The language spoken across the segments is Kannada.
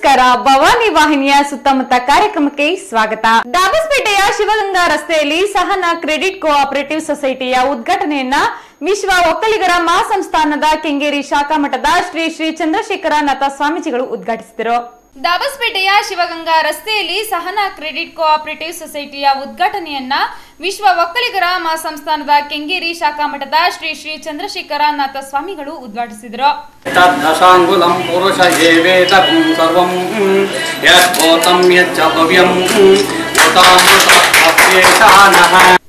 ನಮಸ್ಕಾರ. ಭವಾನಿ ವಾಹಿನಿಯ ಸುತ್ತಮುತ್ತ ಕಾರ್ಯಕ್ರಮಕ್ಕೆ ಸ್ವಾಗತ. ದಾಬಸ್ಪೇಟೆಯ ಶಿವಗಂಗಾ ರಸ್ತೆಯಲ್ಲಿ ಸಹನಾ ಕ್ರೆಡಿಟ್ ಕೋಆಪರೇಟಿವ್ ಸೊಸೈಟಿಯ ಉದ್ಘಾಟನೆಯನ್ನ ವಿಶ್ವ ಒಕ್ಕಲಿಗರ ಮಹಾಸಂಸ್ಥಾನದ ಕೆಂಗೇರಿ ಶಾಖಾ ಮಠದ ಶ್ರೀ ಶ್ರೀ ಚಂದ್ರಶೇಖರನಾಥ ಸ್ವಾಮೀಜಿಗಳು ಉದ್ಘಾಟಿಸಿದರು. ದಾಬಸ್ಪೇಟೆಯ ಶಿವಗಂಗಾ ರಸ್ತೆಯಲ್ಲಿ ಸಹನಾ ಕ್ರೆಡಿಟ್ ಕೋಆಪರೇಟಿವ್ ಸೊಸೈಟಿಯ ಉದ್ಘಾಟನೆಯನ್ನ ವಿಶ್ವ ಒಕ್ಕಲಿಗರ ಮಹಾಸಂಸ್ಥಾನದ ಕೆಂಗೇರಿ ಶಾಖಾ ಮಠದ ಶ್ರೀ ಶ್ರೀ ಚಂದ್ರಶೇಖರನಾಥ ಸ್ವಾಮಿಗಳು ಉದ್ಘಾಟಿಸಿದರು.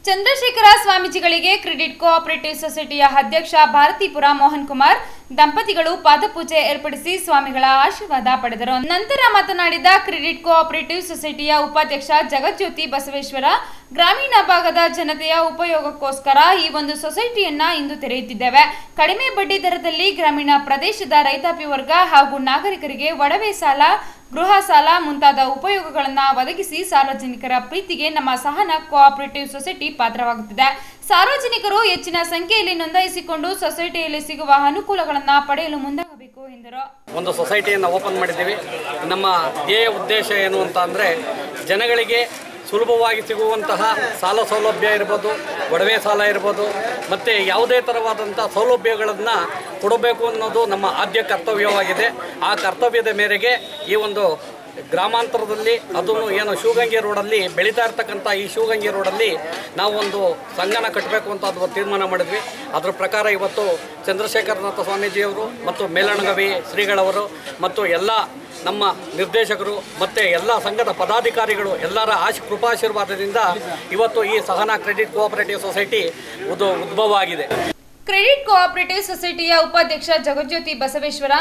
ಚಂದ್ರಶೇಖರ ಸ್ವಾಮೀಜಿಗಳಿಗೆ ಕ್ರೆಡಿಟ್ ಕೋಆಪರೇಟಿವ್ ಸೊಸೈಟಿಯ ಅಧ್ಯಕ್ಷ ಭಾರತೀಪುರ ಮೋಹನ್ ಕುಮಾರ್ ದಂಪತಿಗಳು ಪಾದಪೂಜೆ ಏರ್ಪಡಿಸಿ ಸ್ವಾಮಿಗಳ ಆಶೀರ್ವಾದ ಪಡೆದರು. ನಂತರ ಮಾತನಾಡಿದ ಕ್ರೆಡಿಟ್ ಕೋಆಪರೇಟಿವ್ ಸೊಸೈಟಿಯ ಉಪಾಧ್ಯಕ್ಷ ಜಗಜ್ಯೋತಿ ಬಸವೇಶ್ವರ, ಗ್ರಾಮೀಣ ಭಾಗದ ಜನತೆಯ ಉಪಯೋಗಕ್ಕೋಸ್ಕರ ಈ ಒಂದು ಸೊಸೈಟಿಯನ್ನ ಇಂದು ತೆರೆಯುತ್ತಿದ್ದೇವೆ. ಕಡಿಮೆ ಬಡ್ಡಿ ದರದಲ್ಲಿ ಗ್ರಾಮೀಣ ಪ್ರದೇಶದ ರೈತಾಪಿ ವರ್ಗ ಹಾಗೂ ನಾಗರಿಕರಿಗೆ ಒಡವೆ ಸಾಲ, ಗೃಹ ಸಾಲ ಮುಂತಾದ ಉಪಯೋಗಗಳನ್ನು ಒದಗಿಸಿ ಸಾರ್ವಜನಿಕರ ಪ್ರೀತಿಗೆ ನಮ್ಮ ಸಹನಾ ಕೋಆಪರೇಟಿವ್ ಸೊಸೈಟಿ ಪಾತ್ರವಾಗುತ್ತಿದೆ. ಸಾರ್ವಜನಿಕರು ಹೆಚ್ಚಿನ ಸಂಖ್ಯೆಯಲ್ಲಿ ನೋಂದಾಯಿಸಿಕೊಂಡು ಸೊಸೈಟಿಯಲ್ಲಿ ಸಿಗುವ ಅನುಕೂಲಗಳನ್ನು ಪಡೆಯಲು ಮುಂದಾಗಬೇಕು ಎಂದರು. ಒಂದು ಸೊಸೈಟಿಯನ್ನು ಓಪನ್ ಮಾಡಿದ್ದೀವಿ. ನಮ್ಮ ಧ್ಯೇಯ ಉದ್ದೇಶ ಏನು ಅಂತ ಅಂದರೆ, ಜನಗಳಿಗೆ ಸುಲಭವಾಗಿ ಸಿಗುವಂತಹ ಸಾಲ ಸೌಲಭ್ಯ ಇರ್ಬೋದು, ಒಡವೆ ಸಾಲ ಇರ್ಬೋದು, ಮತ್ತು ಯಾವುದೇ ಥರವಾದಂಥ ಸೌಲಭ್ಯಗಳನ್ನು ಕೊಡಬೇಕು ಅನ್ನೋದು ನಮ್ಮ ಆದ್ಯ ಕರ್ತವ್ಯವಾಗಿದೆ. ಆ ಕರ್ತವ್ಯದ ಮೇರೆಗೆ ಈ ಒಂದು ಗ್ರಾಮಾಂತರದಲ್ಲಿ, ಅದನ್ನು ಏನು ಶಿವಗಂಗೆ ರೋಡಲ್ಲಿ ಬೆಳೀತಾ ಇರ್ತಕ್ಕಂಥ ಈ ಶಿವಗಂಗೆ ರೋಡಲ್ಲಿ ನಾವು ಒಂದು ಸಂಘನ ಕಟ್ಟಬೇಕು ಅಂತ ಅದು ತೀರ್ಮಾನ ಮಾಡಿದ್ವಿ. ಅದರ ಪ್ರಕಾರ ಇವತ್ತು ಚಂದ್ರಶೇಖರನಾಥ ಸ್ವಾಮೀಜಿಯವರು ಮತ್ತು ಮೇಲಣಗವಿ ಶ್ರೀಗಳವರು ಮತ್ತು ಎಲ್ಲ ನಮ್ಮ ನಿರ್ದೇಶಕರು ಮತ್ತು ಎಲ್ಲ ಸಂಘದ ಪದಾಧಿಕಾರಿಗಳು ಎಲ್ಲರ ಕೃಪಾಶೀರ್ವಾದದಿಂದ ಇವತ್ತು ಈ ಸಹನಾ ಕ್ರೆಡಿಟ್ ಕೋಆಪರೇಟಿವ್ ಸೊಸೈಟಿ ಉದ್ಭವ ಆಗಿದೆ. ಕ್ರೆಡಿಟ್ ಕೋಆಪರೇಟಿವ್ ಸೊಸೈಟಿಯ ಉಪಾಧ್ಯಕ್ಷ ಜಗಜ್ಯೋತಿ ಬಸವೇಶ್ವರ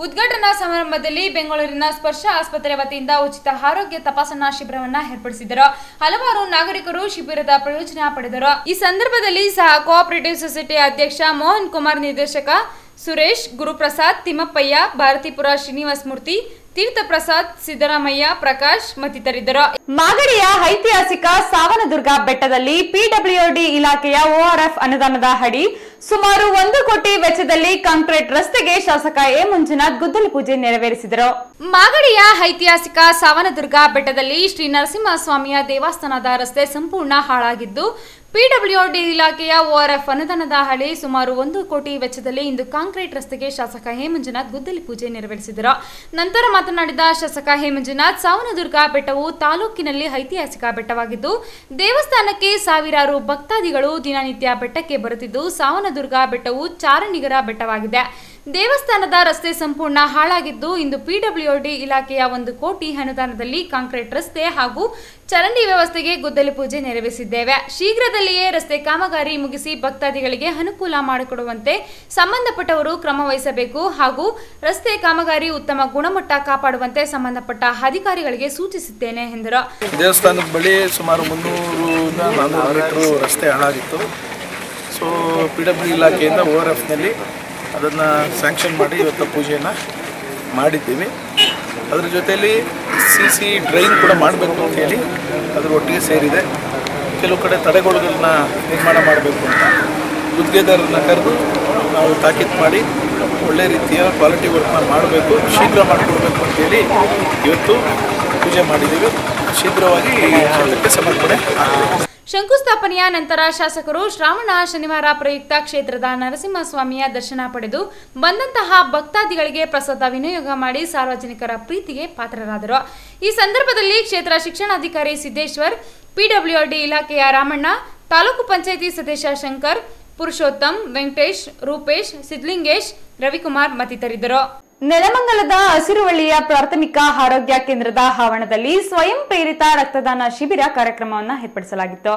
ಉದ್ಘಾಟನಾ ಸಮಾರಂಭದಲ್ಲಿ ಬೆಂಗಳೂರಿನ ಸ್ಪರ್ಶ ಆಸ್ಪತ್ರೆ ವತಿಯಿಂದ ಉಚಿತ ಆರೋಗ್ಯ ತಪಾಸಣಾ ಶಿಬಿರವನ್ನು ಏರ್ಪಡಿಸಿದರು. ಹಲವಾರು ನಾಗರಿಕರು ಶಿಬಿರದ ಪ್ರಯೋಜನ ಪಡೆದರು. ಈ ಸಂದರ್ಭದಲ್ಲಿ ಸಹ ಕೋಆಪರೇಟಿವ್ ಸೊಸೈಟಿ ಅಧ್ಯಕ್ಷ ಮೋಹನ್ ಕುಮಾರ್, ನಿರ್ದೇಶಕ ಸುರೇಶ್, ಗುರುಪ್ರಸಾದ್, ತಿಮ್ಮಪ್ಪಯ್ಯ, ಭಾರತೀಪುರ ಶ್ರೀನಿವಾಸ ಮೂರ್ತಿ, ತೀರ್ಥಪ್ರಸಾದ್, ಸಿದ್ದರಾಮಯ್ಯ, ಪ್ರಕಾಶ್ ಮತ್ತಿತರಿದ್ದರು. ಮಾಗಡಿಯ ಐತಿಹಾಸಿಕ ಸಾವನದುರ್ಗ ಬೆಟ್ಟದಲ್ಲಿ ಪಿಡಬ್ಲ್ಯೂಡಿ ಇಲಾಖೆಯ ORF ಅನುದಾನದ ಅಡಿ ಸುಮಾರು 1 ಕೋಟಿ ವೆಚ್ಚದಲ್ಲಿ ಕಾಂಕ್ರೀಟ್ ರಸ್ತೆಗೆ ಶಾಸಕ ಎ ಮಂಜುನಾಥ್ ಗುದ್ದಲಿ ಪೂಜೆ ನೆರವೇರಿಸಿದರು. ಮಾಗಡಿಯ ಐತಿಹಾಸಿಕ ಸಾವನದುರ್ಗ ಬೆಟ್ಟದಲ್ಲಿ ಶ್ರೀ ನರಸಿಂಹಸ್ವಾಮಿಯ ದೇವಸ್ಥಾನದ ರಸ್ತೆ ಸಂಪೂರ್ಣ ಹಾಳಾಗಿದ್ದು, ಪಿಡಬ್ಲ್ಯೂಡಿ ಇಲಾಖೆಯ ORF ಅನುದಾನದ ಅಡಿ ಸುಮಾರು 1 ಕೋಟಿ ವೆಚ್ಚದಲ್ಲಿ ಇಂದು ಕಾಂಕ್ರೀಟ್ ರಸ್ತೆಗೆ ಶಾಸಕ ಎ ಮಂಜುನಾಥ್ ಗುದ್ದಲಿ ಪೂಜೆ ನೆರವೇರಿಸಿದರು. ನಂತರ ಮಾತನಾಡಿದ ಶಾಸಕ ಎ ಮಂಜುನಾಥ್, ಸಾವನದುರ್ಗ ಬೆಟ್ಟವು ತಾಲೂಕಿನಲ್ಲಿ ಐತಿಹಾಸಿಕ ಬೆಟ್ಟವಾಗಿದ್ದು, ದೇವಸ್ಥಾನಕ್ಕೆ ಸಾವಿರಾರು ಭಕ್ತಾದಿಗಳು ದಿನನಿತ್ಯ ಬೆಟ್ಟಕ್ಕೆ ಬರುತ್ತಿದ್ದು, ಸಾವನದುರ್ಗ ಬೆಟ್ಟವು ಚಾರಣಿಗರ ಬೆಟ್ಟವಾಗಿದೆ. ದೇವಸ್ಥಾನದ ರಸ್ತೆ ಸಂಪೂರ್ಣ ಹಾಳಾಗಿದ್ದು, ಇಂದು ಪಿಡಬ್ಲ್ಯೂಡಿ ಇಲಾಖೆಯ 1 ಕೋಟಿ ಅನುದಾನದಲ್ಲಿ ಕಾಂಕ್ರೀಟ್ ರಸ್ತೆ ಹಾಗೂ ಚರಂಡಿ ವ್ಯವಸ್ಥೆಗೆ ಗುದ್ದಲಿ ಪೂಜೆ ನೆರವೇರಿಸಿದ್ದೇವೆ. ಶೀಘ್ರದಲ್ಲಿಯೇ ರಸ್ತೆ ಕಾಮಗಾರಿ ಮುಗಿಸಿ ಭಕ್ತಾದಿಗಳಿಗೆ ಅನುಕೂಲ ಮಾಡಿಕೊಡುವಂತೆ ಸಂಬಂಧಪಟ್ಟವರು ಕ್ರಮ ವಹಿಸಬೇಕು ಹಾಗೂ ರಸ್ತೆ ಕಾಮಗಾರಿ ಉತ್ತಮ ಗುಣಮಟ್ಟ ಕಾಪಾಡುವಂತೆ ಸಂಬಂಧಪಟ್ಟ ಅಧಿಕಾರಿಗಳಿಗೆ ಸೂಚಿಸುತ್ತೇನೆ ಎಂದರು. ದೇವಸ್ಥಾನದ ಬಳಿ ಸುಮಾರು 300-400 ಮೀಟರ್ ರಸ್ತೆ ಹಾಳಾಗಿತ್ತು. ಸೊ PW ಇಲಾಖೆಯಿಂದ ORFನಲ್ಲಿ ಅದನ್ನು ಸ್ಯಾಂಕ್ಷನ್ ಮಾಡಿ ಇವತ್ತು ಪೂಜೆಯನ್ನು ಮಾಡಿದ್ದೀವಿ. ಅದರ ಜೊತೆಯಲ್ಲಿ CC ಡ್ರೈನ್ ಕೂಡ ಮಾಡಬೇಕು ಅಂತೇಳಿ ಅದರ ಒಟ್ಟಿಗೆ ಸೇರಿದೆ. ಕೆಲವು ಕಡೆ ತಡೆಗೋಳುಗಳನ್ನ ನಿರ್ಮಾಣ ಮಾಡಬೇಕು ಅಂತ ಗುತ್ತಿಗೆದಾರರನ್ನ ಕರೆದು ನಾವು ತಾಕೀತು ಮಾಡಿ ಒಳ್ಳೆ ರೀತಿಯ ಕ್ವಾಲಿಟಿ ವರ್ಕ್ನ ಮಾಡಬೇಕು, ಶೀಘ್ರ ಮಾಡಿಕೊಡ್ಬೇಕು ಅಂತೇಳಿ ಇವತ್ತು ಪೂಜೆ ಮಾಡಿದ್ದೀವಿ. ಶೀಘ್ರವಾಗಿ ಅದಕ್ಕೆ ಸಮರ್ಪಣೆ ಆಗಬೇಕು. ಶಂಕುಸ್ಥಾಪನೆಯ ನಂತರ ಶಾಸಕರು ಶ್ರಾವಣ ಶನಿವಾರ ಪ್ರಯುಕ್ತ ಕ್ಷೇತ್ರದ ನರಸಿಂಹಸ್ವಾಮಿಯ ದರ್ಶನ ಪಡೆದು ಬಂದಂತಹ ಭಕ್ತಾದಿಗಳಿಗೆ ಪ್ರಸಾದ ವಿನಿಯೋಗ ಮಾಡಿ ಸಾರ್ವಜನಿಕರ ಪ್ರೀತಿಗೆ ಪಾತ್ರರಾದರು. ಈ ಸಂದರ್ಭದಲ್ಲಿ ಕ್ಷೇತ್ರ ಶಿಕ್ಷಣಾಧಿಕಾರಿ ಸಿದ್ದೇಶ್ವರ್, ಪಿಡಬ್ಲ್ಯೂಡಿ ಇಲಾಖೆಯ ರಾಮಣ್ಣ, ತಾಲೂಕು ಪಂಚಾಯಿತಿ ಸದಸ್ಯ ಶಂಕರ್, ಪುರುಷೋತ್ತಮ್, ವೆಂಕಟೇಶ್, ರೂಪೇಶ್, ಸಿದ್ಲಿಂಗೇಶ್, ರವಿಕುಮಾರ್ ಮತ್ತಿತರಿದ್ದರು. ನೆಲಮಂಗಲದ ಹಸಿರುವಳ್ಳಿಯ ಪ್ರಾಥಮಿಕ ಆರೋಗ್ಯ ಕೇಂದ್ರದ ಆವರಣದಲ್ಲಿ ಸ್ವಯಂ ಪ್ರೇರಿತ ರಕ್ತದಾನ ಶಿಬಿರ ಕಾರ್ಯಕ್ರಮವನ್ನು ಏರ್ಪಡಿಸಲಾಗಿತ್ತು.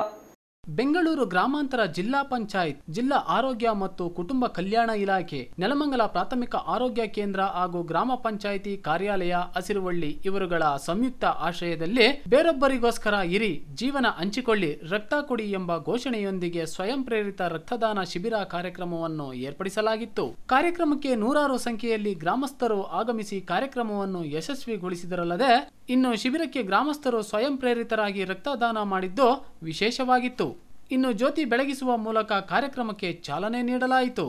ಬೆಂಗಳೂರು ಗ್ರಾಮಾಂತರ ಜಿಲ್ಲಾ ಪಂಚಾಯತ್, ಜಿಲ್ಲಾ ಆರೋಗ್ಯ ಮತ್ತು ಕುಟುಂಬ ಕಲ್ಯಾಣ ಇಲಾಖೆ, ನೆಲಮಂಗಲ ಪ್ರಾಥಮಿಕ ಆರೋಗ್ಯ ಕೇಂದ್ರ ಹಾಗೂ ಗ್ರಾಮ ಪಂಚಾಯಿತಿ ಕಾರ್ಯಾಲಯ ಹಸಿರುವಳ್ಳಿ ಇವರುಗಳ ಸಂಯುಕ್ತ ಆಶ್ರಯದಲ್ಲಿ ಬೇರೊಬ್ಬರಿಗೋಸ್ಕರ ಇರಿ, ಜೀವನ ಹಂಚಿಕೊಳ್ಳಿ, ರಕ್ತ ಕೊಡಿ ಎಂಬ ಘೋಷಣೆಯೊಂದಿಗೆ ಸ್ವಯಂ ಪ್ರೇರಿತ ರಕ್ತದಾನ ಶಿಬಿರ ಕಾರ್ಯಕ್ರಮವನ್ನು ಏರ್ಪಡಿಸಲಾಗಿತ್ತು. ಕಾರ್ಯಕ್ರಮಕ್ಕೆ ನೂರಾರು ಸಂಖ್ಯೆಯಲ್ಲಿ ಗ್ರಾಮಸ್ಥರು ಆಗಮಿಸಿ ಕಾರ್ಯಕ್ರಮವನ್ನು ಯಶಸ್ವಿಗೊಳಿಸಿದರಲ್ಲದೆ, ಇನ್ನು ಶಿಬಿರಕ್ಕೆ ಗ್ರಾಮಸ್ಥರು ಸ್ವಯಂ ಪ್ರೇರಿತರಾಗಿ ರಕ್ತದಾನ ಮಾಡಿದ್ದು ವಿಶೇಷವಾಗಿತ್ತು. ಇನ್ನು ಜ್ಯೋತಿ ಬೆಳಗಿಸುವ ಮೂಲಕ ಕಾರ್ಯಕ್ರಮಕ್ಕೆ ಚಾಲನೆ ನೀಡಲಾಯಿತು.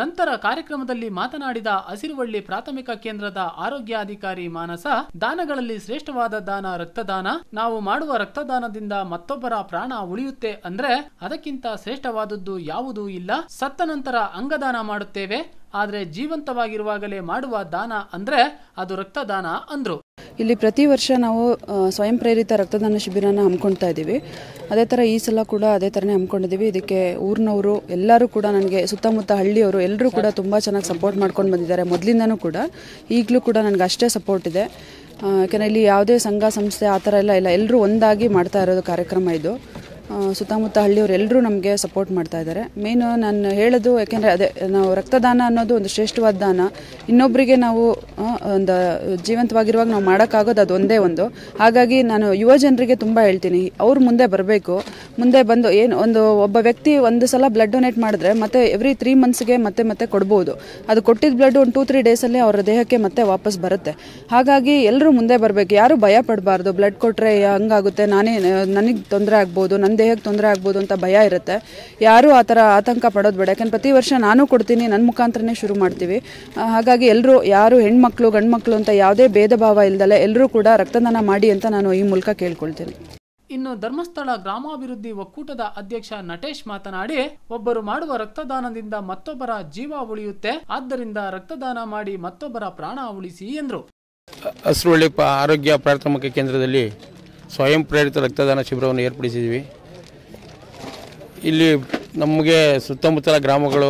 ನಂತರ ಕಾರ್ಯಕ್ರಮದಲ್ಲಿ ಮಾತನಾಡಿದ ಹಸಿರುವಳ್ಳಿ ಪ್ರಾಥಮಿಕ ಕೇಂದ್ರದ ಆರೋಗ್ಯಾಧಿಕಾರಿ ಮಾನಸ, ದಾನಗಳಲ್ಲಿ ಶ್ರೇಷ್ಠವಾದ ದಾನ ರಕ್ತದಾನ. ನಾವು ಮಾಡುವ ರಕ್ತದಾನದಿಂದ ಮತ್ತೊಬ್ಬರ ಪ್ರಾಣ ಉಳಿಯುತ್ತೆ ಅಂದ್ರೆ ಅದಕ್ಕಿಂತ ಶ್ರೇಷ್ಠವಾದದ್ದು ಯಾವುದೂ ಇಲ್ಲ. ಸತ್ತ ನಂತರ ಅಂಗದಾನ ಮಾಡುತ್ತೇವೆ, ಆದ್ರೆ ಜೀವಂತವಾಗಿರುವಾಗಲೇ ಮಾಡುವ ದಾನ ಅಂದ್ರೆ ಅದು ರಕ್ತದಾನ ಅಂದ್ರು. ಇಲ್ಲಿ ಪ್ರತಿ ವರ್ಷ ನಾವು ಸ್ವಯಂ ಪ್ರೇರಿತ ರಕ್ತದಾನ ಶಿಬಿರನ ಹಮ್ಮಿಕೊಳ್ತಾ ಇದ್ದೀವಿ. ಅದೇ ಥರ ಈ ಸಲ ಕೂಡ ಅದೇ ಥರನೇ ಹಮ್ಮಿಕೊಂಡಿದ್ದೀವಿ. ಇದಕ್ಕೆ ಊರಿನವರು ಎಲ್ಲರೂ ಕೂಡ, ನನಗೆ ಸುತ್ತಮುತ್ತ ಹಳ್ಳಿಯವರು ಎಲ್ಲರೂ ಕೂಡ ತುಂಬ ಚೆನ್ನಾಗಿ ಸಪೋರ್ಟ್ ಮಾಡ್ಕೊಂಡು ಬಂದಿದ್ದಾರೆ ಮೊದಲಿಂದನೂ ಕೂಡ. ಈಗಲೂ ಕೂಡ ನನಗೆ ಅಷ್ಟೇ ಸಪೋರ್ಟ್ ಇದೆ. ಯಾಕೆಂದರೆ ಇಲ್ಲಿ ಯಾವುದೇ ಸಂಘ ಸಂಸ್ಥೆ ಆ ಥರ ಎಲ್ಲ ಇಲ್ಲ, ಎಲ್ಲರೂ ಒಂದಾಗಿ ಮಾಡ್ತಾ ಇರೋದು ಕಾರ್ಯಕ್ರಮ ಇದು. ಸುತ್ತಮುತ್ತ ಹಳ್ಳಿಯವರು ಎಲ್ಲರೂ ನಮಗೆ ಸಪೋರ್ಟ್ ಮಾಡ್ತಾ ಇದ್ದಾರೆ. ಮೇನು ನಾನು ಹೇಳೋದು, ಯಾಕೆಂದರೆ ಅದೇ ನಾವು ರಕ್ತದಾನ ಅನ್ನೋದು ಒಂದು ಶ್ರೇಷ್ಠವಾದ ದಾನ. ಇನ್ನೊಬ್ಬರಿಗೆ ನಾವು ಒಂದು ಜೀವಂತವಾಗಿರುವಾಗ ನಾವು ಮಾಡೋಕ್ಕಾಗೋದು ಅದು ಒಂದೇ ಒಂದು. ಹಾಗಾಗಿ ನಾನು ಯುವ ಜನರಿಗೆ ತುಂಬ ಹೇಳ್ತೀನಿ, ಅವ್ರು ಮುಂದೆ ಬರಬೇಕು. ಮುಂದೆ ಬಂದು ಒಬ್ಬ ವ್ಯಕ್ತಿ ಒಂದು ಸಲ ಬ್ಲಡ್ ಡೊನೇಟ್ ಮಾಡಿದ್ರೆ ಮತ್ತೆ ಎವ್ರಿ 3 ಮಂತ್ಸ್ಗೆ ಮತ್ತೆ ಕೊಡ್ಬೋದು. ಅದು ಕೊಟ್ಟಿದ್ದ ಬ್ಲಡ್ ಒಂದು 2-3 ಡೇಸಲ್ಲೇ ಅವರ ದೇಹಕ್ಕೆ ಮತ್ತೆ ವಾಪಸ್ ಬರುತ್ತೆ. ಹಾಗಾಗಿ ಎಲ್ಲರೂ ಮುಂದೆ ಬರಬೇಕು, ಯಾರು ಭಯ ಪಡಬಾರ್ದು. ಬ್ಲಡ್ ಕೊಟ್ಟರೆ ಹಂಗಾಗುತ್ತೆ, ನನಗೆ ತೊಂದರೆ ಆಗ್ಬೋದು, ನನ್ನ ದೇಹಕ್ಕೆ ತೊಂದರೆ ಆಗ್ಬೋದು ಅಂತ ಭಯ ಇರುತ್ತೆ. ಯಾರೂ ಆ ಥರ ಆತಂಕ ಪಡೋದು ಬೇಡ. ಯಾಕಂದ್ರೆ ಪ್ರತಿ ವರ್ಷ ನಾನು ಕೊಡ್ತೀನಿ, ನನ್ನ ಮುಖಾಂತರನೇ ಶುರು ಮಾಡ್ತೀವಿ. ಹಾಗಾಗಿ ಎಲ್ಲರೂ, ಯಾರು ಹೆಣ್ಮಕ್ಳು ಗಂಡು ಮಕ್ಕಳು ಅಂತ ಯಾವುದೇ ಭೇದ ಭಾವ ಇಲ್ದಲೆ ಎಲ್ಲರೂ ಕೂಡ ರಕ್ತದಾನ ಮಾಡಿ ಅಂತ ನಾನು ಈ ಮೂಲಕ ಕೇಳ್ಕೊಳ್ತೀನಿ. ಇನ್ನು ಧರ್ಮಸ್ಥಳ ಗ್ರಾಮಾಭಿವೃದ್ಧಿ ಒಕ್ಕೂಟದ ಅಧ್ಯಕ್ಷ ನಟೇಶ್ ಮಾತನಾಡಿ, ಒಬ್ಬರು ಮಾಡುವ ರಕ್ತದಾನದಿಂದ ಮತ್ತೊಬ್ಬರ ಜೀವ ಉಳಿಯುತ್ತೆ, ಆದ್ದರಿಂದ ರಕ್ತದಾನ ಮಾಡಿ ಮತ್ತೊಬ್ಬರ ಪ್ರಾಣ ಉಳಿಸಿ ಎಂದರು. ಹಸಿರುವಳ್ಳಿ ಆರೋಗ್ಯ ಪ್ರಾಥಮಿಕ ಕೇಂದ್ರದಲ್ಲಿ ಸ್ವಯಂ ಪ್ರೇರಿತ ರಕ್ತದಾನ ಶಿಬಿರವನ್ನು ಏರ್ಪಡಿಸಿದ್ದೀವಿ. ಇಲ್ಲಿ ನಮಗೆ ಸುತ್ತಮುತ್ತಲ ಗ್ರಾಮಗಳು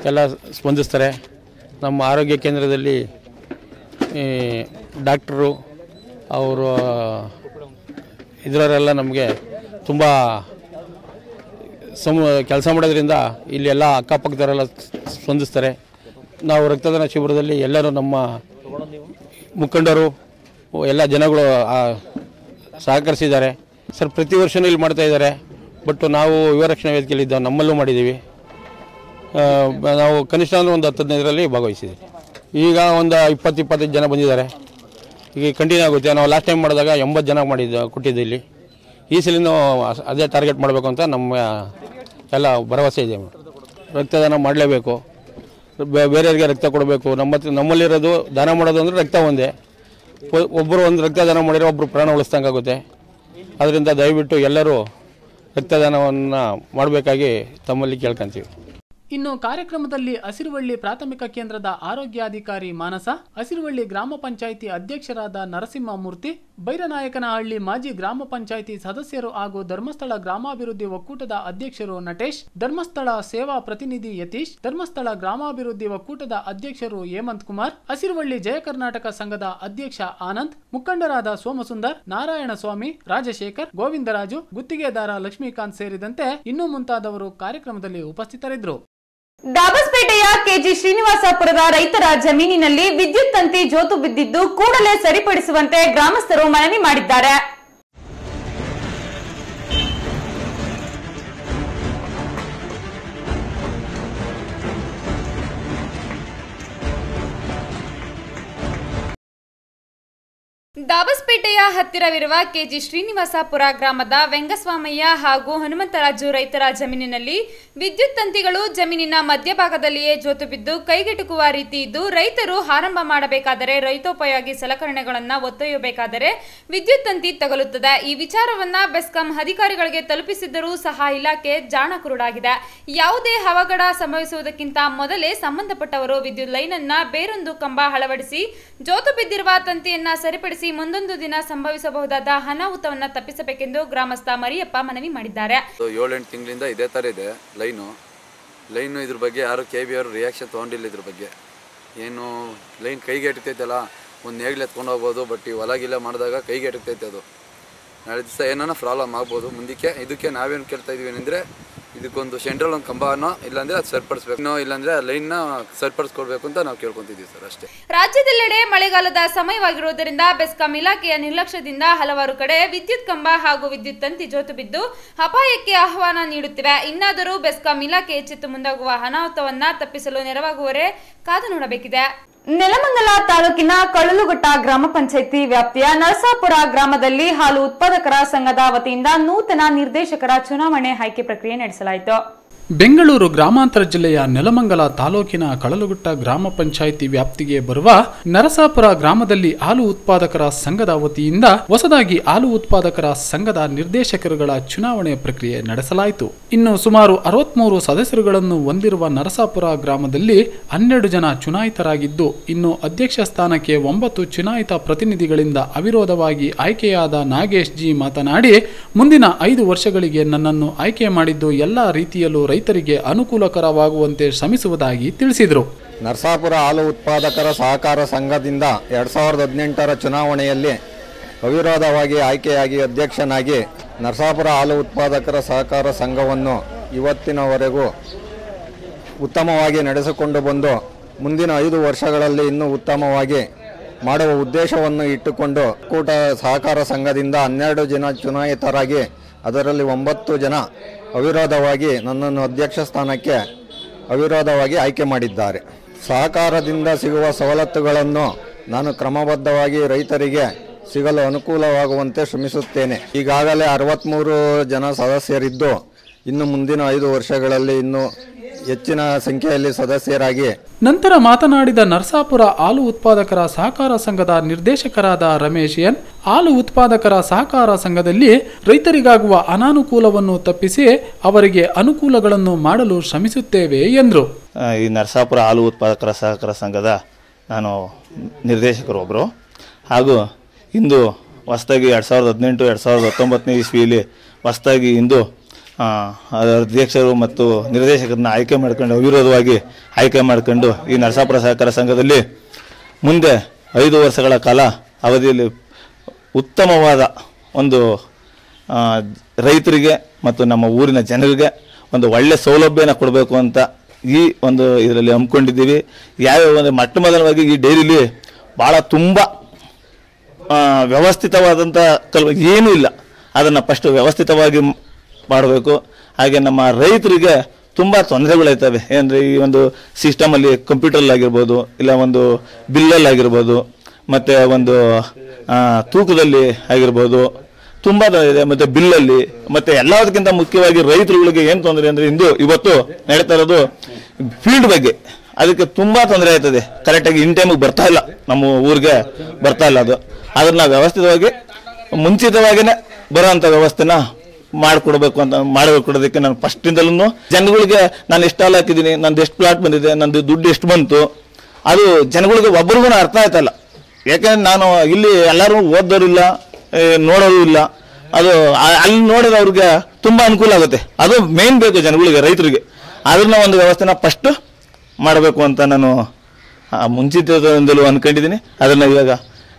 ಎಲ್ಲ ಸ್ಪಂದಿಸ್ತಾರೆ. ನಮ್ಮ ಆರೋಗ್ಯ ಕೇಂದ್ರದಲ್ಲಿ ಡಾಕ್ಟ್ರು ಅವರು ಇದರೆಲ್ಲ ನಮಗೆ ತುಂಬ ಕೆಲಸ ಮಾಡೋದ್ರಿಂದ ಇಲ್ಲಿ ಎಲ್ಲ ಅಕ್ಕಪಕ್ಕದವರೆಲ್ಲ ಸ್ಪಂದಿಸ್ತಾರೆ. ನಾವು ರಕ್ತದಾನ ಶಿಬಿರದಲ್ಲಿ ಎಲ್ಲರೂ ನಮ್ಮ ಮುಖಂಡರು ಎಲ್ಲ ಜನಗಳು ಸಹಕರಿಸಿದ್ದಾರೆ ಸರ್. ಪ್ರತಿ ವರ್ಷವೂ ಇಲ್ಲಿ ಮಾಡ್ತಾಯಿದ್ದಾರೆ. ಬಟ್ ನಾವು ಯುವ ರಕ್ಷಣಾ ವೇದಿಕೆಯಲ್ಲಿದ್ದಾವೆ, ನಮ್ಮಲ್ಲೂ ಮಾಡಿದ್ದೀವಿ. ನಾವು ಕನಿಷ್ಠ ಅಂದರೆ ಒಂದು 10-15ರಲ್ಲಿ ಭಾಗವಹಿಸಿದ್ದೀವಿ. ಈಗ ಒಂದು 20-25 ಜನ ಬಂದಿದ್ದಾರೆ. ಈಗ ಕಂಟಿನ್ಯೂ ಆಗುತ್ತೆ. ನಾವು ಲಾಸ್ಟ್ ಟೈಮ್ ಮಾಡಿದಾಗ 80 ಜನ ಕೊಟ್ಟಿದ್ದು ಇಲ್ಲಿ. ಈ ಸಲಿನೂ ಅದೇ ಟಾರ್ಗೆಟ್ ಮಾಡಬೇಕು ಅಂತ ನಮ್ಮ ಎಲ್ಲ ಭರವಸೆ ಇದೆ. ರಕ್ತದಾನ ಮಾಡಲೇಬೇಕು, ಬೇರೆಯವರಿಗೆ ರಕ್ತ ಕೊಡಬೇಕು. ನಮ್ಮಲ್ಲಿರೋದು ದಾನ ಮಾಡೋದು ಅಂದರೆ ರಕ್ತ ಒಂದೇ. ಒಬ್ಬರು ಒಂದು ರಕ್ತದಾನ ಮಾಡಿದರೆ ಒಬ್ಬರು ಪ್ರಾಣ ಉಳಿಸ್ದಂಗಾಗುತ್ತೆ. ಅದರಿಂದ ದಯವಿಟ್ಟು ಎಲ್ಲರೂ ರಕ್ತದಾನವನ್ನು ಮಾಡಬೇಕಾಗಿ ತಮ್ಮಲ್ಲಿ ಕೇಳ್ಕೊಂತೀವಿ. ಇನ್ನು ಕಾರ್ಯಕ್ರಮದಲ್ಲಿ ಹಸಿರುವಳ್ಳಿ ಪ್ರಾಥಮಿಕ ಕೇಂದ್ರದ ಆರೋಗ್ಯಾಧಿಕಾರಿ ಮಾನಸ, ಹಸಿರುವಳ್ಳಿ ಗ್ರಾಮ ಪಂಚಾಯಿತಿ ಅಧ್ಯಕ್ಷರಾದ ನರಸಿಂಹಮೂರ್ತಿ, ಬೈರನಾಯಕನಹಳ್ಳಿ ಮಾಜಿ ಗ್ರಾಮ ಪಂಚಾಯಿತಿ ಸದಸ್ಯರು ಹಾಗೂ ಧರ್ಮಸ್ಥಳ ಗ್ರಾಮಾಭಿವೃದ್ಧಿ ಒಕ್ಕೂಟದ ಅಧ್ಯಕ್ಷರು ನಟೇಶ್, ಧರ್ಮಸ್ಥಳ ಸೇವಾ ಪ್ರತಿನಿಧಿ ಯತೀಶ್, ಧರ್ಮಸ್ಥಳ ಗ್ರಾಮಾಭಿವೃದ್ಧಿ ಒಕ್ಕೂಟದ ಅಧ್ಯಕ್ಷರು ಹೇಮಂತ್ ಕುಮಾರ್, ಹಸಿರುವಳ್ಳಿ ಜಯ ಕರ್ನಾಟಕ ಸಂಘದ ಅಧ್ಯಕ್ಷ ಆನಂದ್, ಮುಖಂಡರಾದ ಸೋಮಸುಂದರ್, ನಾರಾಯಣಸ್ವಾಮಿ, ರಾಜಶೇಖರ್, ಗೋವಿಂದರಾಜು, ಗುತ್ತಿಗೆದಾರ ಲಕ್ಷ್ಮೀಕಾಂತ್ ಸೇರಿದಂತೆ ಇನ್ನೂ ಮುಂತಾದವರು ಕಾರ್ಯಕ್ರಮದಲ್ಲಿ ಉಪಸ್ಥಿತರಿದ್ದರು. ದಾಬಸ್ಪೇಟೆಯ ಕೆಜಿ ಶ್ರೀನಿವಾಸಪುರದ ರೈತರ ಜಮೀನಿನಲ್ಲಿ ವಿದ್ಯುತ್ ತಂತಿ ಜೋತು ಬಿದ್ದಿದ್ದು ಕೂಡಲೇ ಸರಿಪಡಿಸುವಂತೆ ಗ್ರಾಮಸ್ಥರು ಮನವಿ ಮಾಡಿದ್ದಾರೆ. ದಾಬಸ್ಪೇಟೆಯ ಹತ್ತಿರವಿರುವ ಕೆಜಿ ಶ್ರೀನಿವಾಸಪುರ ಗ್ರಾಮದ ವೆಂಗಸ್ವಾಮಯ್ಯ ಹಾಗೂ ಹನುಮಂತರಾಜು ರೈತರ ಜಮೀನಿನಲ್ಲಿ ವಿದ್ಯುತ್ ತಂತಿಗಳು ಜಮೀನಿನ ಮಧ್ಯಭಾಗದಲ್ಲಿಯೇ ಜೋತು ಬಿದ್ದು ಕೈಗೆಟುಕುವ ರೀತಿ ಇದ್ದು, ರೈತರು ಆರಂಭ ಮಾಡಬೇಕಾದರೆ ರೈತೋಪಯೋಗಿ ಸಲಕರಣೆಗಳನ್ನು ಒತ್ತೊಯ್ಯಬೇಕಾದರೆ ವಿದ್ಯುತ್ ತಂತಿ ತಗಲುತ್ತದೆ. ಈ ವಿಚಾರವನ್ನ ಬೆಸ್ಕಾಂ ಅಧಿಕಾರಿಗಳಿಗೆ ತಲುಪಿಸಿದ್ದರೂ ಸಹ ಇಲಾಖೆ ಜಾಣ ಕುರುಡಾಗಿದೆ. ಯಾವುದೇ ಅವಘಡ ಸಂಭವಿಸುವುದಕ್ಕಿಂತ ಮೊದಲೇ ಸಂಬಂಧಪಟ್ಟವರು ವಿದ್ಯುತ್ ಲೈನ್ ಅನ್ನ ಬೇರೊಂದು ಕಂಬ ಅಳವಡಿಸಿ ಜೋತು ಬಿದ್ದಿರುವ ತಂತಿಯನ್ನ ಸರಿಪಡಿಸಿ ಮುಂದೊಂದು ದಿನ ಸಂಭವಿಸಬಹುದಾದ ಅನಾಹುತವನ್ನ ತಪ್ಪಿಸಬೇಕೆಂದು ಗ್ರಾಮಸ್ಥ ಮರಿಯಪ್ಪ ಮನವಿ ಮಾಡಿದ್ದಾರೆ. 7-8 ತಿಂಗಳಿಂದ ಇದೇ ತರ ಇದೆ ಲೈನು. ಇದ್ರ ಬಗ್ಗೆ ಯಾರು KBI ಅವರು ರಿಯಾಕ್ಷನ್ ತಗೊಂಡಿಲ್ಲ. ಇದ್ರ ಬಗ್ಗೆ ಏನು ಲೈನ್ ಕೈಗೆ ಎಟಕ್ತೈತಲ್ಲ, ಒಂದು ನೇಗ್ಲು ಎತ್ಕೊಂಡು ಹೋಗ್ಬೋದು. ಬಟ್ ಈ ಹೊಲಗಿಲ್ಲ ಮಾಡಿದಾಗ ಕೈಗೆ ಎಟಕ್ತೈತೆ. ಅದು ನಾಳೆ ದಿವಸ ಏನಾನ ಪ್ರಾಬ್ಲಮ್ ಆಗ್ಬೋದು ಮುಂದಕ್ಕೆ. ಇದಕ್ಕೆ ನಾವೇನು ಕೇಳ್ತಾ ಇದೀವಿ ಅಂದರೆ, ಇದಕ್ಕೊಂದು ಸೆಂಟ್ರಲ್ ಒಂದು ಕಂಬನೋ ಇಲ್ಲಾಂದ್ರೆ ಅದು ಸರಿಪಡಿಸ್ಬೇಕು, ಇಲ್ಲಾಂದ್ರೆ ಲೈನ್ನ ಸರಿಪಡಿಸ್ಕೊಡ್ಬೇಕು ಅಂತ ನಾವು ಕೇಳ್ಕೊಂತಿದ್ದೀವಿ ಸರ್, ಅಷ್ಟೇ. ರಾಜ್ಯದೆಲ್ಲೆಡೆ ಮಳೆಗಾಲದ ಸಮಯವಾಗಿರುವುದರಿಂದ ಬೆಸ್ಕಾಂ ಇಲಾಖೆಯ ನಿರ್ಲಕ್ಷ್ಯದಿಂದ ಹಲವಾರು ಕಡೆ ವಿದ್ಯುತ್ ಕಂಬ ಹಾಗೂ ವಿದ್ಯುತ್ ತಂತಿ ಜೋತು ಬಿದ್ದು ಅಪಾಯಕ್ಕೆ ಆಹ್ವಾನ ನೀಡುತ್ತಿವೆ. ಇನ್ನಾದರೂ ಬೆಸ್ಕಾಂ ಇಲಾಖೆ ಎಚ್ಚೆತ್ತು ಮುಂದಾಗುವ ಅನಾಹುತವನ್ನ ತಪ್ಪಿಸಲು ನೆರವಾಗುವವರೇ ಕಾದು ನೋಡಬೇಕಿದೆ. ನೆಲಮಂಗಲ ತಾಲೂಕಿನ ಕಳಲುಘಟ್ಟ ಗ್ರಾಮ ಪಂಚಾಯಿತಿ ವ್ಯಾಪ್ತಿಯ ನರಸಾಪುರ ಗ್ರಾಮದಲ್ಲಿ ಹಾಲು ಉತ್ಪಾದಕರ ಸಂಘದ ವತಿಯಿಂದ ನೂತನ ನಿರ್ದೇಶಕರ ಚುನಾವಣೆ ಆಯ್ಕೆ ಪ್ರಕ್ರಿಯೆ ನಡೆಸಲಾಯಿತು. ಬೆಂಗಳೂರು ಗ್ರಾಮಾಂತರ ಜಿಲ್ಲೆಯ ನೆಲಮಂಗಲ ತಾಲೂಕಿನ ಕಳಲುಗುಟ್ಟ ಗ್ರಾಮ ಪಂಚಾಯಿತಿ ವ್ಯಾಪ್ತಿಗೆ ಬರುವ ನರಸಾಪುರ ಗ್ರಾಮದಲ್ಲಿ ಹಾಲು ಉತ್ಪಾದಕರ ಸಂಘದ ವತಿಯಿಂದ ಹೊಸದಾಗಿ ಹಾಲು ಉತ್ಪಾದಕರ ಸಂಘದ ನಿರ್ದೇಶಕರುಗಳ ಚುನಾವಣೆ ಪ್ರಕ್ರಿಯೆ ನಡೆಸಲಾಯಿತು. ಇನ್ನು ಸುಮಾರು 63 ಸದಸ್ಯರುಗಳನ್ನು ಹೊಂದಿರುವ ನರಸಾಪುರ ಗ್ರಾಮದಲ್ಲಿ 12 ಜನ ಚುನಾಯಿತರಾಗಿದ್ದು, ಇನ್ನು ಅಧ್ಯಕ್ಷ ಸ್ಥಾನಕ್ಕೆ 9 ಚುನಾಯಿತ ಪ್ರತಿನಿಧಿಗಳಿಂದ ಅವಿರೋಧವಾಗಿ ಆಯ್ಕೆಯಾದ ನಾಗೇಶ್ ಜಿ ಮಾತನಾಡಿ, ಮುಂದಿನ 5 ವರ್ಷಗಳಿಗೆ ನನ್ನನ್ನು ಆಯ್ಕೆ ಮಾಡಿದ್ದು ಎಲ್ಲ ರೀತಿಯಲ್ಲೂ ರೈತರಿಗೆ ಅನುಕೂಲಕರವಾಗುವಂತೆ ಶ್ರಮಿಸುವುದಾಗಿ ತಿಳಿಸಿದರು. ನರಸಾಪುರ ಹಾಲು ಉತ್ಪಾದಕರ ಸಹಕಾರ ಸಂಘದಿಂದ 2018ರ ಚುನಾವಣೆಯಲ್ಲಿ ಅವಿರೋಧವಾಗಿ ಆಯ್ಕೆಯಾಗಿ ಅಧ್ಯಕ್ಷನಾಗಿ ನರಸಾಪುರ ಹಾಲು ಉತ್ಪಾದಕರ ಸಹಕಾರ ಸಂಘವನ್ನು ಇವತ್ತಿನವರೆಗೂ ಉತ್ತಮವಾಗಿ ನಡೆಸಿಕೊಂಡು ಬಂದು ಮುಂದಿನ 5 ವರ್ಷಗಳಲ್ಲಿ ಇನ್ನೂ ಉತ್ತಮವಾಗಿ ಮಾಡುವ ಉದ್ದೇಶವನ್ನು ಇಟ್ಟುಕೊಂಡು ಒಕ್ಕೂಟ ಸಹಕಾರ ಸಂಘದಿಂದ 12 ಜನ ಚುನಾಯಿತರಾಗಿ ಅದರಲ್ಲಿ 9 ಜನ ಅವಿರೋಧವಾಗಿ ನನ್ನನ್ನು ಅಧ್ಯಕ್ಷ ಸ್ಥಾನಕ್ಕೆ ಅವಿರೋಧವಾಗಿ ಆಯ್ಕೆ ಮಾಡಿದ್ದಾರೆ. ಸಹಕಾರದಿಂದ ಸಿಗುವ ಸವಲತ್ತುಗಳನ್ನು ನಾನು ಕ್ರಮಬದ್ಧವಾಗಿ ರೈತರಿಗೆ ಸಿಗಲು ಅನುಕೂಲವಾಗುವಂತೆ ಶ್ರಮಿಸುತ್ತೇನೆ. ಈಗಾಗಲೇ 63 ಜನ ಸದಸ್ಯರಿದ್ದು ಇನ್ನು ಮುಂದಿನ 5 ವರ್ಷಗಳಲ್ಲಿ ಇನ್ನೂ ಹೆಚ್ಚಿನ ಸಂಖ್ಯೆಯಲ್ಲಿ ಸದಸ್ಯರಾಗಿ. ನಂತರ ಮಾತನಾಡಿದ ನರಸಾಪುರ ಹಾಲು ಉತ್ಪಾದಕರ ಸಹಕಾರ ಸಂಘದ ನಿರ್ದೇಶಕರಾದ ರಮೇಶ್ ಎನ್, ಹಾಲು ಉತ್ಪಾದಕರ ಸಹಕಾರ ಸಂಘದಲ್ಲಿ ರೈತರಿಗಾಗುವ ಅನಾನುಕೂಲವನ್ನು ತಪ್ಪಿಸಿ ಅವರಿಗೆ ಅನುಕೂಲಗಳನ್ನು ಮಾಡಲು ಶ್ರಮಿಸುತ್ತೇವೆ ಎಂದರು. ಈ ನರಸಾಪುರ ಹಾಲು ಉತ್ಪಾದಕರ ಸಹಕಾರ ಸಂಘದ ನಾನು ನಿರ್ದೇಶಕರು ಒಬ್ಬರು, ಹಾಗೂ ಇಂದು ಹೊಸದಾಗಿ 2018-2019 ಇಸ್ವಿಯಲ್ಲಿ ಹೊಸದಾಗಿ ಇಂದು ಅಧ್ಯಕ್ಷರು ಮತ್ತು ನಿರ್ದೇಶಕರನ್ನ ಆಯ್ಕೆ ಮಾಡ್ಕೊಂಡು ಅವಿರೋಧವಾಗಿ ಆಯ್ಕೆ ಮಾಡ್ಕೊಂಡು ಈ ನರಸಾಪುರ ಸಹಕಾರ ಸಂಘದಲ್ಲಿ ಮುಂದೆ 5 ವರ್ಷಗಳ ಕಾಲ ಅವಧಿಯಲ್ಲಿ ಉತ್ತಮವಾದ ಒಂದು ರೈತರಿಗೆ ಮತ್ತು ನಮ್ಮ ಊರಿನ ಜನರಿಗೆ ಒಂದು ಒಳ್ಳೆ ಸೌಲಭ್ಯನ ಕೊಡಬೇಕು ಅಂತ ಈ ಒಂದು ಇದರಲ್ಲಿ ಹಮ್ಮಿಕೊಂಡಿದ್ದೀವಿ. ಯಾವ್ಯಾವ ಒಂದು ಮೊಟ್ಟಮೊದಲವಾಗಿ ಈ ಡೈರಿಲಿ ಭಾಳ ತುಂಬ ವ್ಯವಸ್ಥಿತವಾದಂಥ ಏನೂ ಇಲ್ಲ, ಅದನ್ನು ಫಸ್ಟ್ ವ್ಯವಸ್ಥಿತವಾಗಿ ಮಾಡಬೇಕು. ಹಾಗೆ ನಮ್ಮ ರೈತರಿಗೆ ತುಂಬ ತೊಂದರೆಗಳಾಯ್ತವೆ. ಏನಂದರೆ ಈ ಒಂದು ಸಿಸ್ಟಮಲ್ಲಿ ಕಂಪ್ಯೂಟರ್ಲಾಗಿರ್ಬೋದು, ಇಲ್ಲ ಒಂದು ಬಿಲ್ಲಲ್ಲಾಗಿರ್ಬೋದು, ಮತ್ತು ಒಂದು ತೂಕದಲ್ಲಿ ಆಗಿರ್ಬೋದು, ತುಂಬ ಇದೆ. ಮತ್ತು ಬಿಲ್ಲಲ್ಲಿ ಮತ್ತು ಎಲ್ಲದಕ್ಕಿಂತ ಮುಖ್ಯವಾಗಿ ರೈತರುಗಳಿಗೆ ಏನು ತೊಂದರೆ ಅಂದರೆ ಇವತ್ತು ನಡೀತಾ ಇರೋದು ಫೀಲ್ಡ್ ಬಗ್ಗೆ, ಅದಕ್ಕೆ ತುಂಬ ತೊಂದರೆ ಆಯ್ತದೆ. ಕರೆಕ್ಟಾಗಿ ಇನ್ ಟೈಮಿಗೆ ಬರ್ತಾ ಇಲ್ಲ, ನಮ್ಮ ಊರಿಗೆ ಬರ್ತಾ ಇಲ್ಲ. ಅದನ್ನು ವ್ಯವಸ್ಥಿತವಾಗಿ ಮುಂಚಿತವಾಗಿಯೇ ಬರೋವಂಥ ವ್ಯವಸ್ಥೆನ ಮಾಡಿಕೊಡ್ಬೇಕು ಅಂತ ಮಾಡಿಕೊಡೋದಕ್ಕೆ ನಾನು ಫಸ್ಟಿಂದಲೂ ಜನಗಳಿಗೆ ನಾನು ಎಷ್ಟು ಹಾಲು ಹಾಕಿದ್ದೀನಿ, ನಂದು ಎಷ್ಟು ಪ್ಲಾಟ್ ಬಂದಿದೆ, ನಂದು ದುಡ್ಡು ಎಷ್ಟು ಬಂತು, ಅದು ಜನಗಳಿಗೆ ಒಬ್ಬರಿಗೂ ಅರ್ಥ ಆಯ್ತಲ್ಲ. ಯಾಕೆಂದ್ರೆ ನಾನು ಇಲ್ಲಿ ಎಲ್ಲರೂ ಓದೋರಿಲ್ಲ, ನೋಡೋರು ಇಲ್ಲ. ಅದು ಅಲ್ಲಿ ನೋಡಿದ್ರೆ ಅವ್ರಿಗೆ ತುಂಬ ಅನುಕೂಲ ಆಗುತ್ತೆ. ಅದು ಮೇನ್ ಬೇಕು ಜನಗಳಿಗೆ, ರೈತರಿಗೆ. ಅದನ್ನ ಒಂದು ವ್ಯವಸ್ಥೆನ ಫಸ್ಟ್ ಮಾಡಬೇಕು ಅಂತ ನಾನು ಮುಂಚಿತದಿಂದಲೂ ಅಂದ್ಕೊಂಡಿದ್ದೀನಿ. ಅದನ್ನು ಇವಾಗ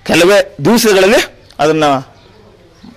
ಕೆಲವೇ ದಿವಸಗಳಲ್ಲಿ ಅದನ್ನು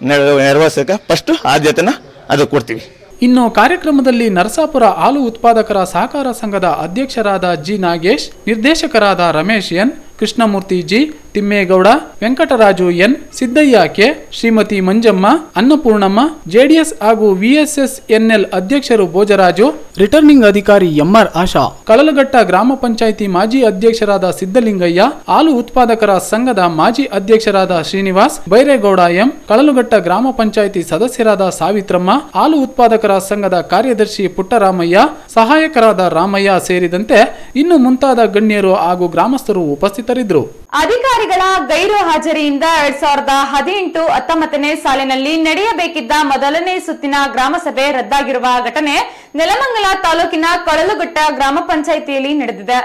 ನೆರವೇರಿಸಕ್ಕೆ ಫಸ್ಟ್ ಆದ್ಯತೆನ ಅದು ಕೊಡ್ತೀವಿ. ಇನ್ನು ಕಾರ್ಯಕ್ರಮದಲ್ಲಿ ನರಸಾಪುರ ಹಾಲು ಉತ್ಪಾದಕರ ಸಹಕಾರ ಸಂಘದ ಅಧ್ಯಕ್ಷರಾದ ಜಿ ನಾಗೇಶ್, ನಿರ್ದೇಶಕರಾದ Ramesh N, Krishnamurthy G, Thimmegowda, Venkataraju N, Siddaiah K, Shrimati Manjamma, Annapurnamma, JDS ಹಾಗೂ ವಿಎಸ್ಎಸ್ಎನ್ಎಲ್ ಅಧ್ಯಕ್ಷರು ಭೋಜರಾಜು, ರಿಟರ್ನಿಂಗ್ ಅಧಿಕಾರಿ ಎಂಆರ್ ಆಶಾ, ಕಳಲಘಟ್ಟ ಗ್ರಾಮ ಪಂಚಾಯಿತಿ ಮಾಜಿ ಅಧ್ಯಕ್ಷರಾದ ಸಿದ್ದಲಿಂಗಯ್ಯ, ಹಾಲು ಉತ್ಪಾದಕರ ಸಂಘದ ಮಾಜಿ ಅಧ್ಯಕ್ಷರಾದ ಶ್ರೀನಿವಾಸ್, ಬೈರೇಗೌಡ ಎಂ, ಕಳಲಘಟ್ಟ ಗ್ರಾಮ ಪಂಚಾಯಿತಿ ಸದಸ್ಯರಾದ ಸಾವಿತ್ರಮ್ಮ, ಹಾಲು ಉತ್ಪಾದಕರ ಸಂಘದ ಕಾರ್ಯದರ್ಶಿ ಪುಟ್ಟರಾಮಯ್ಯ, ಸಹಾಯಕರಾದ ರಾಮಯ್ಯ ಸೇರಿದಂತೆ ಇನ್ನು ಮುಂತಾದ ಗಣ್ಯರು ಹಾಗೂ ಗ್ರಾಮಸ್ಥರು ಉಪಸ್ಥಿತರಿದ್ದರು. ಅಧಿಕಾರಿಗಳ ಗೈರು ಹಾಜರಿಯಿಂದ 2018-19ನೇ ಸಾಲಿನಲ್ಲಿ ನಡೆಯಬೇಕಿದ್ದ ಮೊದಲನೇ ಸುತ್ತಿನ ಗ್ರಾಮಸಭೆ ರದ್ದಾಗಿರುವ ಘಟನೆ ನೆಲಮಂಗಲ ತಾಲೂಕಿನ ಕಳಲುಘಟ್ಟ ಗ್ರಾಮ ಪಂಚಾಯಿತಿಯಲ್ಲಿ ನಡೆದಿದೆ.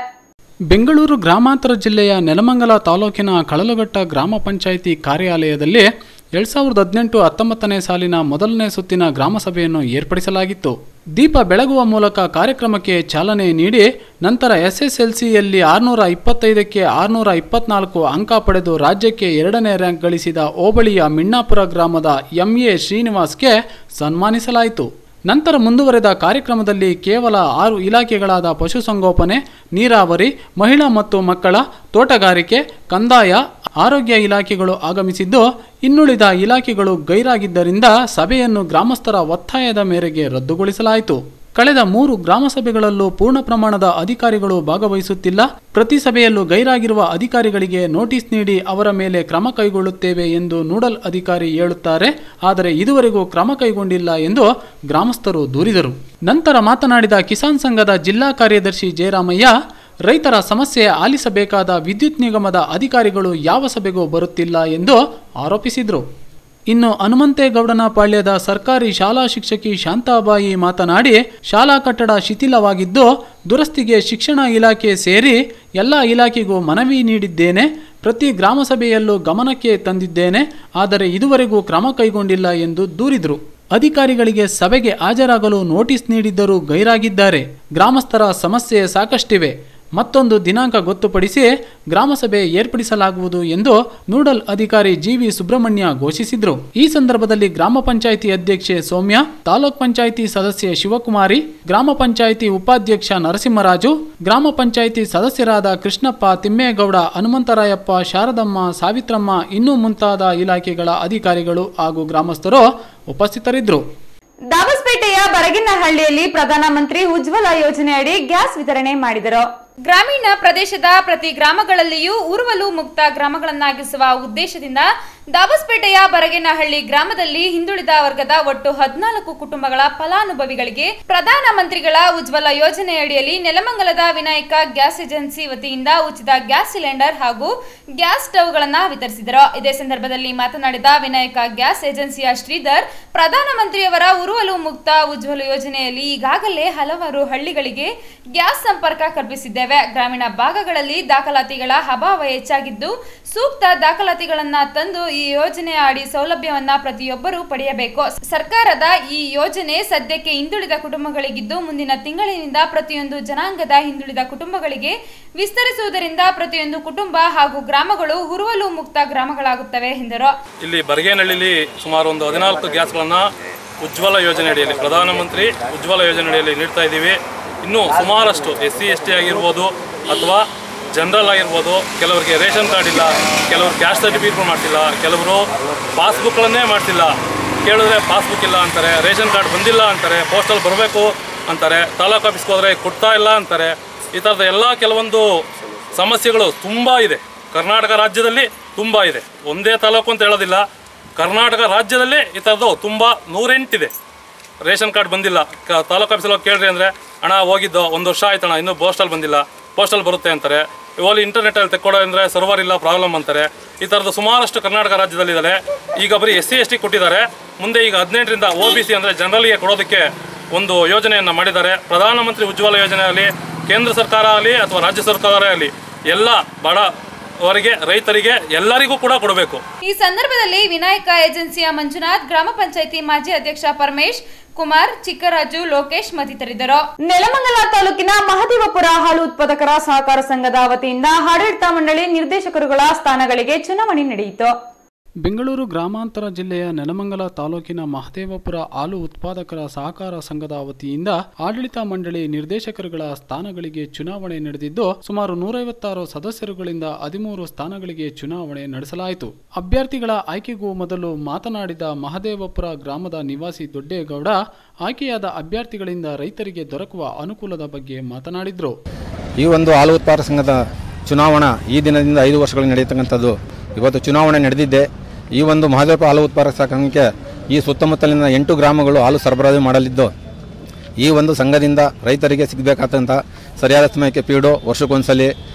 ಬೆಂಗಳೂರು ಗ್ರಾಮಾಂತರ ಜಿಲ್ಲೆಯ ನೆಲಮಂಗಲ ತಾಲೂಕಿನ ಕಳಲುಘಟ್ಟ ಗ್ರಾಮ ಪಂಚಾಯಿತಿ ಕಾರ್ಯಾಲಯದಲ್ಲಿ 2018-19ನೇ ಸಾಲಿನ ಮೊದಲನೇ ಸುತ್ತಿನ ಗ್ರಾಮಸಭೆಯನ್ನು ಏರ್ಪಡಿಸಲಾಗಿತ್ತು. ದೀಪ ಬೆಳಗುವ ಮೂಲಕ ಕಾರ್ಯಕ್ರಮಕ್ಕೆ ಚಾಲನೆ ನೀಡಿ ನಂತರ SSLCಯಲ್ಲಿ 625ಕ್ಕೆ 624 ಅಂಕ ಪಡೆದು ರಾಜ್ಯಕ್ಕೆ 2ನೇ ರ್ಯಾಂಕ್ ಗಳಿಸಿದ ಹೋಬಳಿಯ ಮಿಣ್ಣಾಪುರ ಗ್ರಾಮದ MA ಶ್ರೀನಿವಾಸ್ಗೆ ಸನ್ಮಾನಿಸಲಾಯಿತು. ನಂತರ ಮುಂದುವರೆದ ಕಾರ್ಯಕ್ರಮದಲ್ಲಿ ಕೇವಲ 6 ಇಲಾಖೆಗಳಾದ ಪಶುಸಂಗೋಪನೆ, ನೀರಾವರಿ, ಮಹಿಳಾ ಮತ್ತು ಮಕ್ಕಳ, ತೋಟಗಾರಿಕೆ, ಕಂದಾಯ, ಆರೋಗ್ಯ ಇಲಾಖೆಗಳು ಆಗಮಿಸಿದ್ದು, ಇನ್ನುಳಿದ ಇಲಾಖೆಗಳು ಗೈರಾಗಿದ್ದರಿಂದ ಸಭೆಯನ್ನು ಗ್ರಾಮಸ್ಥರ ಒತ್ತಾಯದ ಮೇರೆಗೆ ರದ್ದುಗೊಳಿಸಲಾಯಿತು. ಕಳೆದ 3 ಗ್ರಾಮ ಸಭೆಗಳಲ್ಲೂ ಪೂರ್ಣ ಪ್ರಮಾಣದ ಅಧಿಕಾರಿಗಳು ಭಾಗವಹಿಸುತ್ತಿಲ್ಲ. ಪ್ರತಿ ಸಭೆಯಲ್ಲೂ ಗೈರಾಗಿರುವ ಅಧಿಕಾರಿಗಳಿಗೆ ನೋಟಿಸ್ ನೀಡಿ ಅವರ ಮೇಲೆ ಕ್ರಮ ಕೈಗೊಳ್ಳುತ್ತೇವೆ ಎಂದು ನೋಡಲ್ ಅಧಿಕಾರಿ ಹೇಳುತ್ತಾರೆ. ಆದರೆ ಇದುವರೆಗೂ ಕ್ರಮ ಕೈಗೊಂಡಿಲ್ಲ ಎಂದು ಗ್ರಾಮಸ್ಥರು ದೂರಿದರು. ನಂತರ ಮಾತನಾಡಿದ ಕಿಸಾನ್ ಸಂಘದ ಜಿಲ್ಲಾ ಕಾರ್ಯದರ್ಶಿ ಜಯರಾಮಯ್ಯ, ರೈತರ ಸಮಸ್ಯೆ ಆಲಿಸಬೇಕಾದ ವಿದ್ಯುತ್ ನಿಗಮದ ಅಧಿಕಾರಿಗಳು ಯಾವ ಸಭೆಗೂ ಬರುತ್ತಿಲ್ಲ ಎಂದು ಆರೋಪಿಸಿದರು. ಇನ್ನು ಹನುಮಂತೇಗೌಡನ ಪಾಳ್ಯದ ಸರ್ಕಾರಿ ಶಾಲಾ ಶಿಕ್ಷಕಿ ಶಾಂತಾಬಾಯಿ ಮಾತನಾಡಿ, ಶಾಲಾ ಕಟ್ಟಡ ಶಿಥಿಲವಾಗಿದ್ದು ದುರಸ್ತಿಗೆ ಶಿಕ್ಷಣ ಇಲಾಖೆ ಸೇರಿ ಎಲ್ಲ ಇಲಾಖೆಗೂ ಮನವಿ ನೀಡಿದ್ದೇನೆ. ಪ್ರತಿ ಗ್ರಾಮ ಸಭೆಯಲ್ಲೂ ಗಮನಕ್ಕೆ ತಂದಿದ್ದೇನೆ. ಆದರೆ ಇದುವರೆಗೂ ಕ್ರಮ ಕೈಗೊಂಡಿಲ್ಲ ಎಂದು ದೂರಿದರು. ಅಧಿಕಾರಿಗಳಿಗೆ ಸಭೆಗೆ ಹಾಜರಾಗಲು ನೋಟಿಸ್ ನೀಡಿದ್ದರೂ ಗೈರಾಗಿದ್ದಾರೆ. ಗ್ರಾಮಸ್ಥರ ಸಮಸ್ಯೆ ಸಾಕಷ್ಟಿವೆ. ಮತ್ತೊಂದು ದಿನಾಂಕ ಗೊತ್ತುಪಡಿಸಿ ಗ್ರಾಮಸಭೆ ಏರ್ಪಡಿಸಲಾಗುವುದು ಎಂದು ನೋಡಲ್ ಅಧಿಕಾರಿ ಜಿವಿ ಸುಬ್ರಹ್ಮಣ್ಯ ಘೋಷಿಸಿದರು. ಈ ಸಂದರ್ಭದಲ್ಲಿ ಗ್ರಾಮ ಪಂಚಾಯಿತಿ ಅಧ್ಯಕ್ಷೆ ಸೌಮ್ಯ, ತಾಲೂಕ್ ಪಂಚಾಯಿತಿ ಸದಸ್ಯೆ ಶಿವಕುಮಾರಿ, ಗ್ರಾಮ ಪಂಚಾಯಿತಿ ಉಪಾಧ್ಯಕ್ಷ ನರಸಿಂಹರಾಜು, ಗ್ರಾಮ ಪಂಚಾಯಿತಿ ಸದಸ್ಯರಾದ ಕೃಷ್ಣಪ್ಪ, ತಿಮ್ಮೇಗೌಡ, ಹನುಮಂತರಾಯಪ್ಪ, ಶಾರದಮ್ಮ, ಸಾವಿತ್ರಮ್ಮ ಇನ್ನೂ ಮುಂತಾದ ಇಲಾಖೆಗಳ ಅಧಿಕಾರಿಗಳು ಹಾಗೂ ಗ್ರಾಮಸ್ಥರು ಉಪಸ್ಥಿತರಿದ್ದರು. ದಾಬಸ್ಪೇಟೆಯ ಬರಗಿನಹಳ್ಳಿಯಲ್ಲಿ ಪ್ರಧಾನಮಂತ್ರಿ ಉಜ್ವಲ ಯೋಜನೆಯಡಿ ಗ್ಯಾಸ್ ವಿತರಣೆ ಮಾಡಿದರು. ಗ್ರಾಮೀಣ ಪ್ರದೇಶದ ಪ್ರತಿ ಗ್ರಾಮಗಳಲ್ಲಿಯೂ ಉರುವಲು ಮುಕ್ತ ಗ್ರಾಮಗಳನ್ನಾಗಿಸುವ ಉದ್ದೇಶದಿಂದ ದಾಬಸ್ಪೇಟೆಯ ಬರಗಿನಹಳ್ಳಿ ಗ್ರಾಮದಲ್ಲಿ ಹಿಂದುಳಿದ ವರ್ಗದ ಒಟ್ಟು 14 ಕುಟುಂಬಗಳ ಫಲಾನುಭವಿಗಳಿಗೆ ಪ್ರಧಾನಮಂತ್ರಿಗಳ ಉಜ್ವಲ ಯೋಜನೆಯಡಿಯಲ್ಲಿ ನೆಲಮಂಗಲದ ವಿನಾಯಕ ಗ್ಯಾಸ್ ಏಜೆನ್ಸಿ ವತಿಯಿಂದ ಉಚಿತ ಗ್ಯಾಸ್ ಸಿಲಿಂಡರ್ ಹಾಗೂ ಗ್ಯಾಸ್ ಸ್ಟವ್ಗಳನ್ನು ವಿತರಿಸಿದರು. ಇದೇ ಸಂದರ್ಭದಲ್ಲಿ ಮಾತನಾಡಿದ ವಿನಾಯಕ ಗ್ಯಾಸ್ ಏಜೆನ್ಸಿಯ ಶ್ರೀಧರ್, ಪ್ರಧಾನಮಂತ್ರಿಯವರ ಉರುವಲು ಮುಕ್ತ ಉಜ್ವಲ ಯೋಜನೆಯಲ್ಲಿ ಈಗಾಗಲೇ ಹಲವಾರು ಹಳ್ಳಿಗಳಿಗೆ ಗ್ಯಾಸ್ ಸಂಪರ್ಕ ಕಲ್ಪಿಸಿದ್ದೇವೆ. ಗ್ರಾಮೀಣ ಭಾಗಗಳಲ್ಲಿ ದಾಖಲಾತಿಗಳ ಅಭಾವ ಹೆಚ್ಚಾಗಿದ್ದು, ಸೂಕ್ತ ದಾಖಲಾತಿಗಳನ್ನ ತಂದು ಈ ಯೋಜನೆಯ ಅಡಿ ಸೌಲಭ್ಯವನ್ನ ಪ್ರತಿಯೊಬ್ಬರೂ ಪಡೆಯಬೇಕು. ಸರ್ಕಾರದ ಈ ಯೋಜನೆ ಸದ್ಯಕ್ಕೆ ಹಿಂದುಳಿದ ಕುಟುಂಬಗಳಿಗಿದ್ದು, ಮುಂದಿನ ತಿಂಗಳಿನಿಂದ ಪ್ರತಿಯೊಂದು ಜನಾಂಗದ ಹಿಂದುಳಿದ ಕುಟುಂಬಗಳಿಗೆ ವಿಸ್ತರಿಸುವುದರಿಂದ ಪ್ರತಿಯೊಂದು ಕುಟುಂಬ ಹಾಗೂ ಗ್ರಾಮಗಳು ಉರುವಲು ಮುಕ್ತ ಗ್ರಾಮಗಳಾಗುತ್ತವೆ ಎಂದರು. ಇಲ್ಲಿ ಬರಗೇನಹಳ್ಳಿಲಿ ಸುಮಾರು ಒಂದು 14 ಗ್ಯಾಸ್ಗಳನ್ನ ಉಜ್ವಲ ಯೋಜನೆಯಡಿಯಲ್ಲಿ ಪ್ರಧಾನಮಂತ್ರಿ ಉಜ್ವಲ ಯೋಜನೆಯಡಿಯಲ್ಲಿ ನೀಡ್ತಾ ಇದ್ದೀವಿ. ಇನ್ನೂ ಸುಮಾರಷ್ಟು SC ST ಆಗಿರ್ಬೋದು ಅಥವಾ ಜನರಲ್ ಆಗಿರ್ಬೋದು, ಕೆಲವರಿಗೆ ರೇಷನ್ ಕಾರ್ಡ್ ಇಲ್ಲ, ಕೆಲವರು ಕ್ಯಾಸ್ಟ್ ಸರ್ಟಿಫಿಕೇಟ್ ಮಾಡ್ತಿಲ್ಲ, ಕೆಲವರು ಪಾಸ್ಬುಕ್ಗಳನ್ನೇ ಮಾಡ್ತಿಲ್ಲ. ಕೇಳಿದ್ರೆ ಪಾಸ್ಬುಕ್ ಇಲ್ಲ ಅಂತಾರೆ, ರೇಷನ್ ಕಾರ್ಡ್ ಬಂದಿಲ್ಲ ಅಂತಾರೆ, ಪೋಸ್ಟಲ್ಲಿ ಬರಬೇಕು ಅಂತಾರೆ, ತಾಲೂಕು ಆಫೀಸ್ಗೆ ಹೋದರೆ ಕೊಡ್ತಾ ಇಲ್ಲ ಅಂತಾರೆ. ಈ ಥರದ ಎಲ್ಲ ಕೆಲವೊಂದು ಸಮಸ್ಯೆಗಳು ತುಂಬ ಇದೆ. ಕರ್ನಾಟಕ ರಾಜ್ಯದಲ್ಲಿ ತುಂಬ ಇದೆ. ಒಂದೇ ತಾಲೂಕು ಅಂತ ಹೇಳೋದಿಲ್ಲ, ಕರ್ನಾಟಕ ರಾಜ್ಯದಲ್ಲೇ ಈ ಥರದ್ದು ತುಂಬ 108 ಇದೆ. ರೇಷನ್ ಕಾರ್ಡ್ ಬಂದಿಲ್ಲ, ತಾಲೂಕು ಆಫೀಸಲ್ಲಿ ಕೇಳ್ರಿ ಅಂದರೆ, ಹಣ ಹೋಗಿದ್ದು 1 ವರ್ಷ ಆಯ್ತಣ್ಣ, ಇನ್ನೂ ಪೋಸ್ಟಲ್ಲಿ ಬಂದಿಲ್ಲ, ಪೋಸ್ಟಲ್ಲಿ ಬರುತ್ತೆ ಅಂತಾರೆ. ಇವಾಗ ಇಂಟರ್ನೆಟಲ್ಲಿ ತೆಕ್ಕೊಡೋ ಅಂದರೆ ಸರ್ವರ್ ಇಲ್ಲ, ಪ್ರಾಬ್ಲಮ್ ಅಂತಾರೆ. ಈ ಥರದ್ದು ಸುಮಾರಷ್ಟು ಕರ್ನಾಟಕ ರಾಜ್ಯದಲ್ಲಿದ್ದಾರೆ. ಈಗ ಬರೀ SC ST ಕೊಟ್ಟಿದ್ದಾರೆ. ಮುಂದೆ ಈಗ 18ರಿಂದ OBC ಅಂದರೆ ಜನರಲ್ಗೆ ಕೊಡೋದಕ್ಕೆ ಒಂದು ಯೋಜನೆಯನ್ನು ಮಾಡಿದ್ದಾರೆ. ಪ್ರಧಾನಮಂತ್ರಿ ಉಜ್ವಲ ಯೋಜನೆಯಲ್ಲಿ ಕೇಂದ್ರ ಸರ್ಕಾರ ಆಗಲಿ ಅಥವಾ ರಾಜ್ಯ ಸರ್ಕಾರ ಆಗಲಿ ಎಲ್ಲ ಬಡವರಿಗೆ, ರೈತರಿಗೆ, ಎಲ್ಲರಿಗೂ ಕೂಡ ಕೊಡಬೇಕು. ಈ ಸಂದರ್ಭದಲ್ಲಿ ವಿನಾಯಕ ಏಜೆನ್ಸಿಯ ಮಂಜುನಾಥ್, ಗ್ರಾಮ ಪಂಚಾಯಿತಿ ಮಾಜಿ ಅಧ್ಯಕ್ಷ ಪರಮೇಶ್ ಕುಮಾರ್, ಚಿಕ್ಕರಾಜು, ಲೋಕೇಶ್ ಮತ್ತಿತರಿದ್ದರು. ನೆಲಮಂಗಲ ತಾಲೂಕಿನ ಮಹದೇವಪುರ ಹಾಲು ಉತ್ಪಾದಕರ ಸಹಕಾರ ಸಂಘದ ವತಿಯಿಂದ ಆಡಳಿತ ಮಂಡಳಿ ನಿರ್ದೇಶಕರುಗಳ ಸ್ಥಾನಗಳಿಗೆ ಚುನಾವಣೆ ನಡೆಯಿತು. ಬೆಂಗಳೂರು ಗ್ರಾಮಾಂತರ ಜಿಲ್ಲೆಯ ನೆಲಮಂಗಲ ತಾಲೂಕಿನ ಮಹದೇವಪುರ ಹಾಲು ಉತ್ಪಾದಕರ ಸಹಕಾರ ಸಂಘದ ವತಿಯಿಂದ ಆಡಳಿತ ಮಂಡಳಿ ನಿರ್ದೇಶಕರುಗಳ ಸ್ಥಾನಗಳಿಗೆ ಚುನಾವಣೆ ನಡೆದಿದ್ದು, ಸುಮಾರು 156 ಸದಸ್ಯರುಗಳಿಂದ 13 ಸ್ಥಾನಗಳಿಗೆ ಚುನಾವಣೆ ನಡೆಸಲಾಯಿತು. ಅಭ್ಯರ್ಥಿಗಳ ಆಯ್ಕೆಗೂ ಮೊದಲು ಮಾತನಾಡಿದ ಮಹದೇವಪುರ ಗ್ರಾಮದ ನಿವಾಸಿ ದೊಡ್ಡೇಗೌಡ, ಆಯ್ಕೆಯಾದ ಅಭ್ಯರ್ಥಿಗಳಿಂದ ರೈತರಿಗೆ ದೊರಕುವ ಅನುಕೂಲದ ಬಗ್ಗೆ ಮಾತನಾಡಿದರು. ಈ ಒಂದು ಹಾಲು ಉತ್ಪಾದಕ ಸಂಘದ ಚುನಾವಣಾ ಈ ದಿನದಿಂದ 5 ವರ್ಷಗಳು ನಡೆಯತಕ್ಕಂಥದ್ದು. ಇವತ್ತು ಚುನಾವಣೆ ನಡೆದಿದ್ದೆ. ಈ ಒಂದು ಮಹದೇವಪುರ ಹಾಲು ಉತ್ಪಾದಕ ಸಂಘಕ್ಕೆ ಈ ಸುತ್ತಮುತ್ತಲಿನ 8 ಗ್ರಾಮಗಳು ಹಾಲು ಸರಬರಾಜು ಮಾಡಲಿದ್ದು, ಈ ಒಂದು ಸಂಘದಿಂದ ರೈತರಿಗೆ ಸಿಗಬೇಕಾದಂಥ ಸರಿಯಾದ ಸಮಯಕ್ಕೆ ಪೀಡು, ವರ್ಷಕ್ಕೊಂದ್ಸಲಿ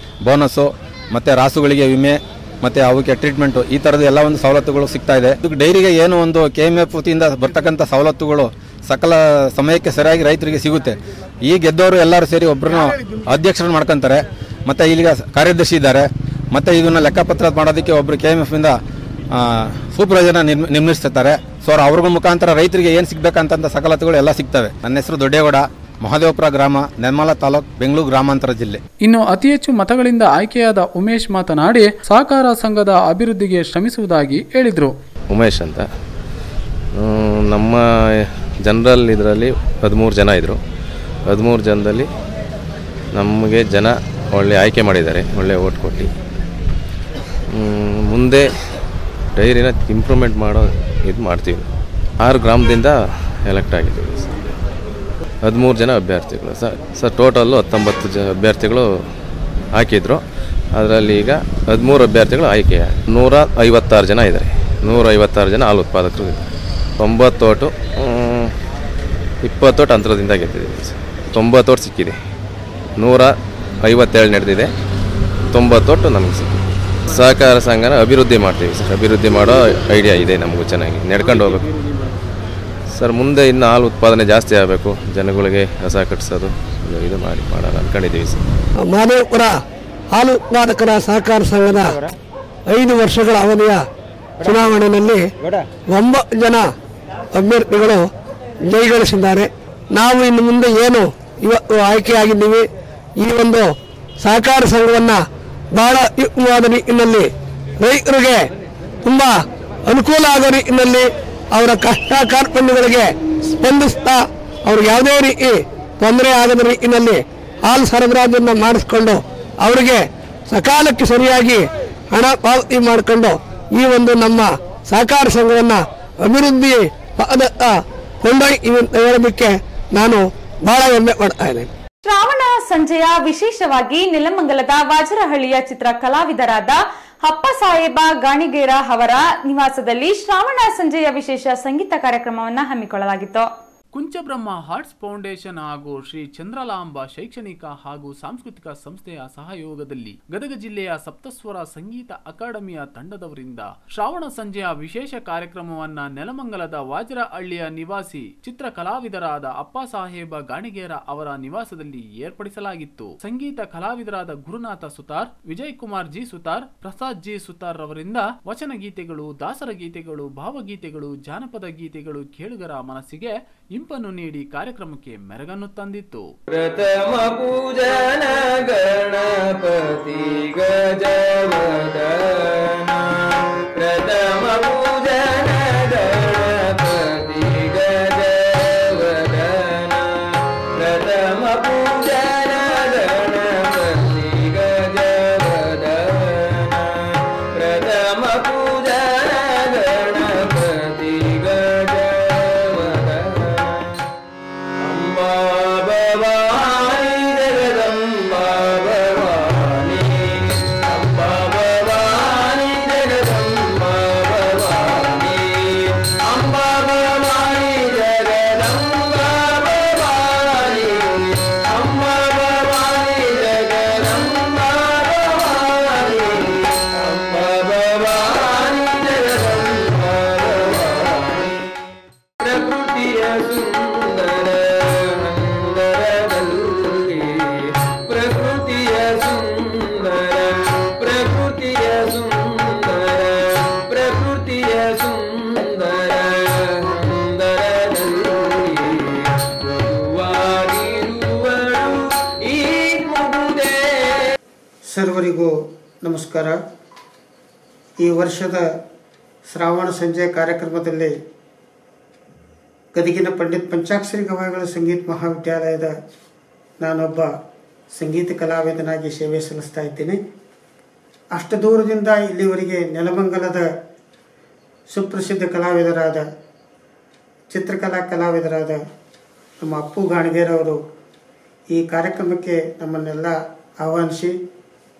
ಬೋನಸ್ಸು, ಮತ್ತು ರಾಸುಗಳಿಗೆ ವಿಮೆ, ಮತ್ತು ಅವಕ್ಕೆ ಟ್ರೀಟ್ಮೆಂಟು, ಈ ಥರದ ಎಲ್ಲ ಒಂದು ಸವಲತ್ತುಗಳು ಸಿಗ್ತಾ ಇದೆ. ಡೈರಿಗೆ ಏನು ಒಂದು KMF ವತಿಯಿಂದ ಬರ್ತಕ್ಕಂಥ ಸವಲತ್ತುಗಳು ಸಕಲ ಸಮಯಕ್ಕೆ ಸರಿಯಾಗಿ ರೈತರಿಗೆ ಸಿಗುತ್ತೆ. ಈ ಗೆದ್ದವರು ಎಲ್ಲರೂ ಸೇರಿ ಒಬ್ಬರನ್ನು ಅಧ್ಯಕ್ಷರನ್ನು ಮಾಡ್ಕೊತಾರೆ, ಮತ್ತು ಇಲ್ಲಿಗ ಕಾರ್ಯದರ್ಶಿ ಇದ್ದಾರೆ, ಮತ್ತು ಇದನ್ನು ಲೆಕ್ಕಪತ್ರ ಮಾಡೋದಕ್ಕೆ ಒಬ್ಬರು KMFಯಿಂದ ಸೂಪರ್ವೈಸರ್ನ ನಿರ್ಮಿಸ್ತಾರೆ. ಸೊ ಅವ್ರ ಮುಖಾಂತರ ರೈತರಿಗೆ ಏನು ಸಿಗಬೇಕಂತ ಸವಲತ್ತುಗಳು ಎಲ್ಲ ಸಿಗ್ತವೆ. ನನ್ನ ಹೆಸರು ದೊಡ್ಡೇಗೌಡ, ಮಹದೇವಪುರ ಗ್ರಾಮ, ನೆಲಮಂಗಲ ತಾಲೂಕು, ಬೆಂಗಳೂರು ಗ್ರಾಮಾಂತರ ಜಿಲ್ಲೆ. ಇನ್ನು ಅತಿ ಹೆಚ್ಚು ಮತಗಳಿಂದ ಆಯ್ಕೆಯಾದ ಉಮೇಶ್ ಮಾತನಾಡಿ, ಸಹಕಾರ ಸಂಘದ ಅಭಿವೃದ್ಧಿಗೆ ಶ್ರಮಿಸುವುದಾಗಿ ಹೇಳಿದರು. ಉಮೇಶ್ ಅಂತ ನಮ್ಮ ಜನರಲ್ ಇದರಲ್ಲಿ 13 ಜನ ಇದ್ದರು. 13 ಜನದಲ್ಲಿ ನಮಗೆ ಜನ ಒಳ್ಳೆ ಆಯ್ಕೆ ಮಾಡಿದ್ದಾರೆ, ಒಳ್ಳೆ ಓಟ್ ಕೊಟ್ಟು. ಮುಂದೆ ಡೈರಿನ ಇಂಪ್ರೂವ್ಮೆಂಟ್ ಮಾಡೋ ಇದು ಮಾಡ್ತೀವಿ. 6 ಗ್ರಾಮದಿಂದ ಎಲೆಕ್ಟ್ ಆಗಿದ್ದೀವಿ. 13 ಜನ ಅಭ್ಯರ್ಥಿಗಳು ಸರ್ ಟೋಟಲ್ಲು 19 ಅಭ್ಯರ್ಥಿಗಳು ಹಾಕಿದ್ರು. ಅದರಲ್ಲಿ ಈಗ 13 ಅಭ್ಯರ್ಥಿಗಳು ಆಯ್ಕೆ 156 ಜನ ಇದ್ದಾರೆ. 156 ಜನ ಹಾಲು ಉತ್ಪಾದಕರು ಇದ್ದಾರೆ. 90 ಓಟು 20 ಓಟು ಅಂತರದಿಂದ ಗೆದ್ದಿದ್ದೀವಿ ಸರ್. 90 ಓಟು ಸಿಕ್ಕಿದೆ. 157 ನಡೆದಿದೆ. 90 ಓಟು ನಮಗೆ ಸಿಕ್ಕಿದೆ. ಸಹಕಾರ ಸಂಘನ ಅಭಿವೃದ್ಧಿ ಮಾಡ್ತೀವಿ ಸರ್. ಅಭಿವೃದ್ಧಿ ಮಾಡೋ ಐಡಿಯಾ ಇದೆ ನಮಗೂ. ಚೆನ್ನಾಗಿ ನಡ್ಕೊಂಡು ಹೋಗ್ಬೇಕು ಸರ್. ಮುಂದೆ ಇನ್ನು ಹಾಲು ಉತ್ಪಾದನೆ ಜಾಸ್ತಿ ಆಗಬೇಕು. ಜನಗಳಿಗೆ ಹೊಸ ಕಟ್ಟಿಸೋದು ಇದು ಮಾಡೋಣ ಅಂದ್ಕೊಂಡಿದ್ದೀವಿ ಸರ್. ಮಾದೇವಪುರ ಹಾಲು ಉತ್ಪಾದಕರ ಸಹಕಾರ ಸಂಘದ 5 ವರ್ಷಗಳ ಅವಧಿಯ ಚುನಾವಣೆಯಲ್ಲಿ 9 ಜನ ಅಭ್ಯರ್ಥಿಗಳು ಜಯಗಳಿಸಿದ್ದಾರೆ. ನಾವು ಇನ್ನು ಮುಂದೆ ಏನು ಇವತ್ತು ಆಯ್ಕೆಯಾಗಿದ್ದೀವಿ, ಈ ಒಂದು ಸಹಕಾರ ಸಂಘವನ್ನು ಬಹಳ ಯುಕ್ತವಾದ ರೀತಿಯಲ್ಲಿ ರೈತರಿಗೆ ತುಂಬ ಅನುಕೂಲ ಆಗೋ ರೀತಿಯಲ್ಲಿ ಅವರ ಕಷ್ಟ ಕಾರ್ಪಣ್ಯಗಳಿಗೆ ಸ್ಪಂದಿಸ್ತಾ ಅವ್ರಿಗೆ ಯಾವುದೇ ರೀತಿ ತೊಂದರೆ ಆಗದ ರೀತಿಯಲ್ಲಿ ಹಾಲು ಸರಬರಾಜನ್ನು ಮಾಡಿಸ್ಕೊಂಡು ಅವರಿಗೆ ಸಕಾಲಕ್ಕೆ ಸರಿಯಾಗಿ ಹಣ ಪಾವತಿ ಮಾಡಿಕೊಂಡು ಈ ಒಂದು ನಮ್ಮ ಸಹಕಾರ ಸಂಘವನ್ನು ಅಭಿವೃದ್ಧಿ ಪದತ್ತ ಕೊಂಡೊಯ್ಯಿವಿ ಅಂತ ಹೇಳೋದಕ್ಕೆ ನಾನು ಬಹಳ ಹೆಮ್ಮೆ ಪಡ್ತಾ ಇದ್ದೇನೆ. ಶ್ರಾವಣ ಸಂಜೆಯ ವಿಶೇಷವಾಗಿ ನೆಲಮಂಗಲದ ವಾಜರಹಳ್ಳಿಯ ಚಿತ್ರ ಕಲಾವಿದರಾದ ಅಪ್ಪಸಾಹೇಬ ಗಾಣಿಗೇರ ಅವರ ನಿವಾಸದಲ್ಲಿ ಶ್ರಾವಣ ಸಂಜೆಯ ವಿಶೇಷ ಸಂಗೀತ ಕಾರ್ಯಕ್ರಮವನ್ನು ಹಮ್ಮಿಕೊಳ್ಳಲಾಗಿತ್ತು. ಕುಂಚಬ್ರಹ್ಮ ಹಾರ್ಟ್ಸ್ ಫೌಂಡೇಶನ್ ಹಾಗೂ ಶ್ರೀ ಚಂದ್ರಲಾಂಬ ಶೈಕ್ಷಣಿಕ ಹಾಗೂ ಸಾಂಸ್ಕೃತಿಕ ಸಂಸ್ಥೆಯ ಸಹಯೋಗದಲ್ಲಿ ಗದಗ ಜಿಲ್ಲೆಯ ಸಪ್ತಸ್ವರ ಸಂಗೀತ ಅಕಾಡೆಮಿಯ ತಂಡದವರಿಂದ ಶ್ರಾವಣ ಸಂಜೆಯ ವಿಶೇಷ ಕಾರ್ಯಕ್ರಮವನ್ನ ನೆಲಮಂಗಲದ ವಾಜರಹಳ್ಳಿಯ ನಿವಾಸಿ ಚಿತ್ರ ಕಲಾವಿದರಾದ ಅಪ್ಪಸಾಹೇಬ ಗಾಣಿಗೇರ ಅವರ ನಿವಾಸದಲ್ಲಿ ಏರ್ಪಡಿಸಲಾಗಿತ್ತು. ಸಂಗೀತ ಕಲಾವಿದರಾದ ಗುರುನಾಥ ಸುತಾರ್, ವಿಜಯ್ ಕುಮಾರ್ ಜಿ ಸುತಾರ್, ಪ್ರಸಾದ್ ಜಿ ಸುತಾರ್ ರವರಿಂದ ವಚನ ಗೀತೆಗಳು, ದಾಸರ ಗೀತೆಗಳು, ಭಾವಗೀತೆಗಳು, ಜಾನಪದ ಗೀತೆಗಳು ಕೇಳುಗರ ಮನಸ್ಸಿಗೆ ಇಂಪನ್ನು ನೀಡಿ ಕಾರ್ಯಕ್ರಮಕ್ಕೆ ಮೆರಗನ್ನು ತಂದಿತ್ತು. ಪ್ರಥಮ ಪೂಜನ ಗಣಪತಿ ಗಜವದನ, ಪ್ರಥಮ ಪೂಜನ ಗಣಪತಿ ಗಜವದನ, ಪ್ರಥಮ ಪೂಜನ ಗಣಪತಿ ಗಜವದನ, ಪ್ರಥಮ ಪೂಜನ ಗಣಪತಿ ಗಜ ಸರ್ವರಿಗೂ ನಮಸ್ಕಾರ. ಈ ವರ್ಷದ ಶ್ರಾವಣ ಸಂಜೆ ಕಾರ್ಯಕ್ರಮದಲ್ಲಿ ಗದಗಿನ ಪಂಡಿತ್ ಪಂಚಾಕ್ಷರಿ ಗವಾಯಿಗಳ ಸಂಗೀತ ಮಹಾವಿದ್ಯಾಲಯದ ನಾನೊಬ್ಬ ಸಂಗೀತ ಕಲಾವಿದನಾಗಿ ಸೇವೆ ಸಲ್ಲಿಸ್ತಾ ಇದ್ದೀನಿ. ಅಷ್ಟು ದೂರದಿಂದ ಇಲ್ಲಿವರೆಗೆ ನೆಲಮಂಗಲದ ಸುಪ್ರಸಿದ್ಧ ಕಲಾವಿದರಾದ ಚಿತ್ರಕಲಾ ಕಲಾವಿದರಾದ ನಮ್ಮ ಅಪ್ಪು ಗಾಣಿಗೇರವರು ಈ ಕಾರ್ಯಕ್ರಮಕ್ಕೆ ನಮ್ಮನ್ನೆಲ್ಲ ಆಹ್ವಾನಿಸಿ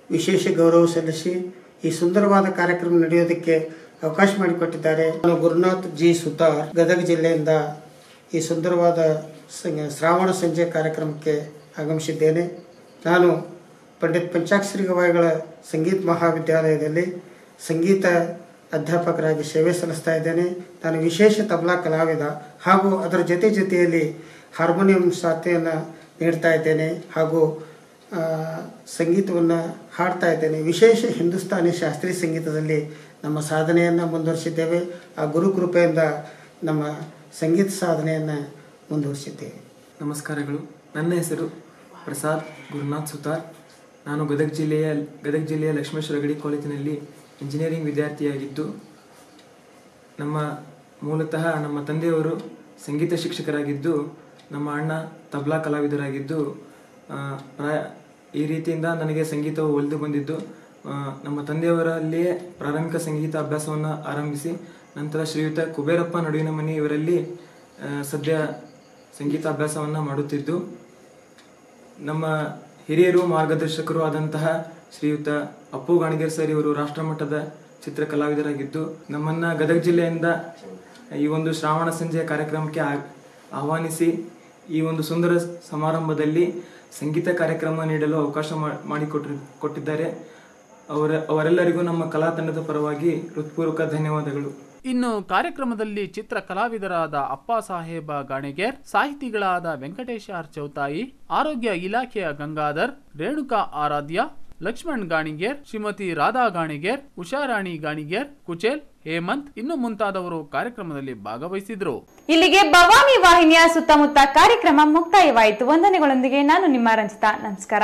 ವಿಶೇಷ ಗೌರವ ಸಲ್ಲಿಸಿ ಈ ಸುಂದರವಾದ ಕಾರ್ಯಕ್ರಮ ನಡೆಯೋದಕ್ಕೆ ಅವಕಾಶ ಮಾಡಿಕೊಟ್ಟಿದ್ದಾರೆ. ನಾನು ಗುರುನಾಥ್ ಜಿ ಸುತಾರ್ ಗದಗ ಜಿಲ್ಲೆಯಿಂದ ಈ ಸುಂದರವಾದ ಶ್ರಾವಣ ಸಂಜೆ ಕಾರ್ಯಕ್ರಮಕ್ಕೆ ಆಗಮಿಸಿದ್ದೇನೆ. ನಾನು ಪಂಡಿತ್ ಪಂಚಾಕ್ಷರಿ ಗವಾಯಿಗಳ ಸಂಗೀತ ಮಹಾವಿದ್ಯಾಲಯದಲ್ಲಿ ಸಂಗೀತ ಅಧ್ಯಾಪಕರಾಗಿ ಸೇವೆ ಸಲ್ಲಿಸ್ತಾ ಇದ್ದೇನೆ. ನಾನು ವಿಶೇಷ ತಬಲಾ ಕಲಾವಿದ ಹಾಗೂ ಅದರ ಜೊತೆಯಲ್ಲಿ ಹಾರ್ಮೋನಿಯಂ ಸಾಥೆಯನ್ನು ನೀಡ್ತಾ ಇದ್ದೇನೆ ಹಾಗೂ ಸಂಗೀತವನ್ನು ಹಾಡ್ತಾ ಇದ್ದೇನೆ. ವಿಶೇಷ ಹಿಂದೂಸ್ತಾನಿ ಶಾಸ್ತ್ರೀಯ ಸಂಗೀತದಲ್ಲಿ ನಮ್ಮ ಸಾಧನೆಯನ್ನು ಮುಂದುವರಿಸಿದ್ದೇವೆ. ಆ ಗುರುಕೃಪೆಯಿಂದ ನಮ್ಮ ಸಂಗೀತ ಸಾಧನೆಯನ್ನು ಮುಂದುವರಿಸಿದ್ದೇವೆ. ನಮಸ್ಕಾರಗಳು. ನನ್ನ ಹೆಸರು ಪ್ರಸಾದ್ ಗುರುನಾಥ್ ಸುತಾರ್. ನಾನು ಗದಗ ಜಿಲ್ಲೆಯ ಲಕ್ಷ್ಮೇಶ್ವರ ಗಡಿ ಕಾಲೇಜಿನಲ್ಲಿ ಇಂಜಿನಿಯರಿಂಗ್ ವಿದ್ಯಾರ್ಥಿಯಾಗಿದ್ದು, ಮೂಲತಃ ನಮ್ಮ ತಂದೆಯವರು ಸಂಗೀತ ಶಿಕ್ಷಕರಾಗಿದ್ದು, ನಮ್ಮ ಅಣ್ಣ ತಬಲಾ ಕಲಾವಿದರಾಗಿದ್ದು, ಈ ರೀತಿಯಿಂದ ನನಗೆ ಸಂಗೀತವು ಒಲಿದು ಬಂದಿದ್ದು. ನಮ್ಮ ತಂದೆಯವರಲ್ಲಿಯೇ ಪ್ರಾರಂಭಿಕ ಸಂಗೀತ ಅಭ್ಯಾಸವನ್ನು ಆರಂಭಿಸಿ ನಂತರ ಶ್ರೀಯುತ ಕುಬೇರಪ್ಪ ನಡುವಿನ ಮನೆ ಇವರಲ್ಲಿ ಸದ್ಯ ಸಂಗೀತಾಭ್ಯಾಸವನ್ನು ಮಾಡುತ್ತಿದ್ದು ನಮ್ಮ ಹಿರಿಯರು ಮಾರ್ಗದರ್ಶಕರು ಆದಂತಹ ಶ್ರೀಯುತ ಅಪ್ಪು ಗಾಣಿಗೇರ್ ಸರ್ ಇವರು ರಾಷ್ಟ್ರಮಟ್ಟದ ಚಿತ್ರ ಕಲಾವಿದರಾಗಿದ್ದು ನಮ್ಮನ್ನ ಗದಗ ಜಿಲ್ಲೆಯಿಂದ ಈ ಒಂದು ಶ್ರಾವಣ ಸಂಜೆಯ ಕಾರ್ಯಕ್ರಮಕ್ಕೆ ಆಹ್ವಾನಿಸಿ ಈ ಒಂದು ಸುಂದರ ಸಮಾರಂಭದಲ್ಲಿ ಸಂಗೀತ ಕಾರ್ಯಕ್ರಮ ನೀಡಲು ಅವಕಾಶ ಮಾಡಿಕೊಟ್ಟಿದ್ದಾರೆ. ಅವರೆಲ್ಲರಿಗೂ ನಮ್ಮ ಕಲಾ ತಂಡದ ಪರವಾಗಿ ಹೃತ್ಪೂರ್ವಕ ಧನ್ಯವಾದಗಳು. ಇನ್ನು ಕಾರ್ಯಕ್ರಮದಲ್ಲಿ ಚಿತ್ರ ಕಲಾವಿದರಾದ ಅಪ್ಪ ಸಾಹೇಬ ಗಾಣಿಗೇರ್, ಸಾಹಿತಿಗಳಾದ ವೆಂಕಟೇಶ ಆರ್ ಚೌತಾಯಿ, ಆರೋಗ್ಯ ಇಲಾಖೆಯ ಗಂಗಾಧರ್, ರೇಣುಕಾ ಆರಾಧ್ಯ, ಲಕ್ಷ್ಮಣ್ ಗಾಣಿಗೇರ್, ಶ್ರೀಮತಿ ರಾಧಾ ಗಾಣಿಗೇರ್, ಉಷಾರಾಣಿ ಗಾಣಿಗೇರ್, ಕುಚೇಲ್, ಹೇಮಂತ್ ಇನ್ನು ಮುಂತಾದವರು ಕಾರ್ಯಕ್ರಮದಲ್ಲಿ ಭಾಗವಹಿಸಿದ್ರು. ಇಲ್ಲಿಗೆ ಭವಾನಿ ವಾಹಿನಿಯ ಸುತ್ತಮುತ್ತ ಕಾರ್ಯಕ್ರಮ ಮುಕ್ತಾಯವಾಯಿತು. ವಂದನೆಗಳೊಂದಿಗೆ ನಾನು ನಿಮ್ಮ ರಂಜಿತಾ. ನಮಸ್ಕಾರ.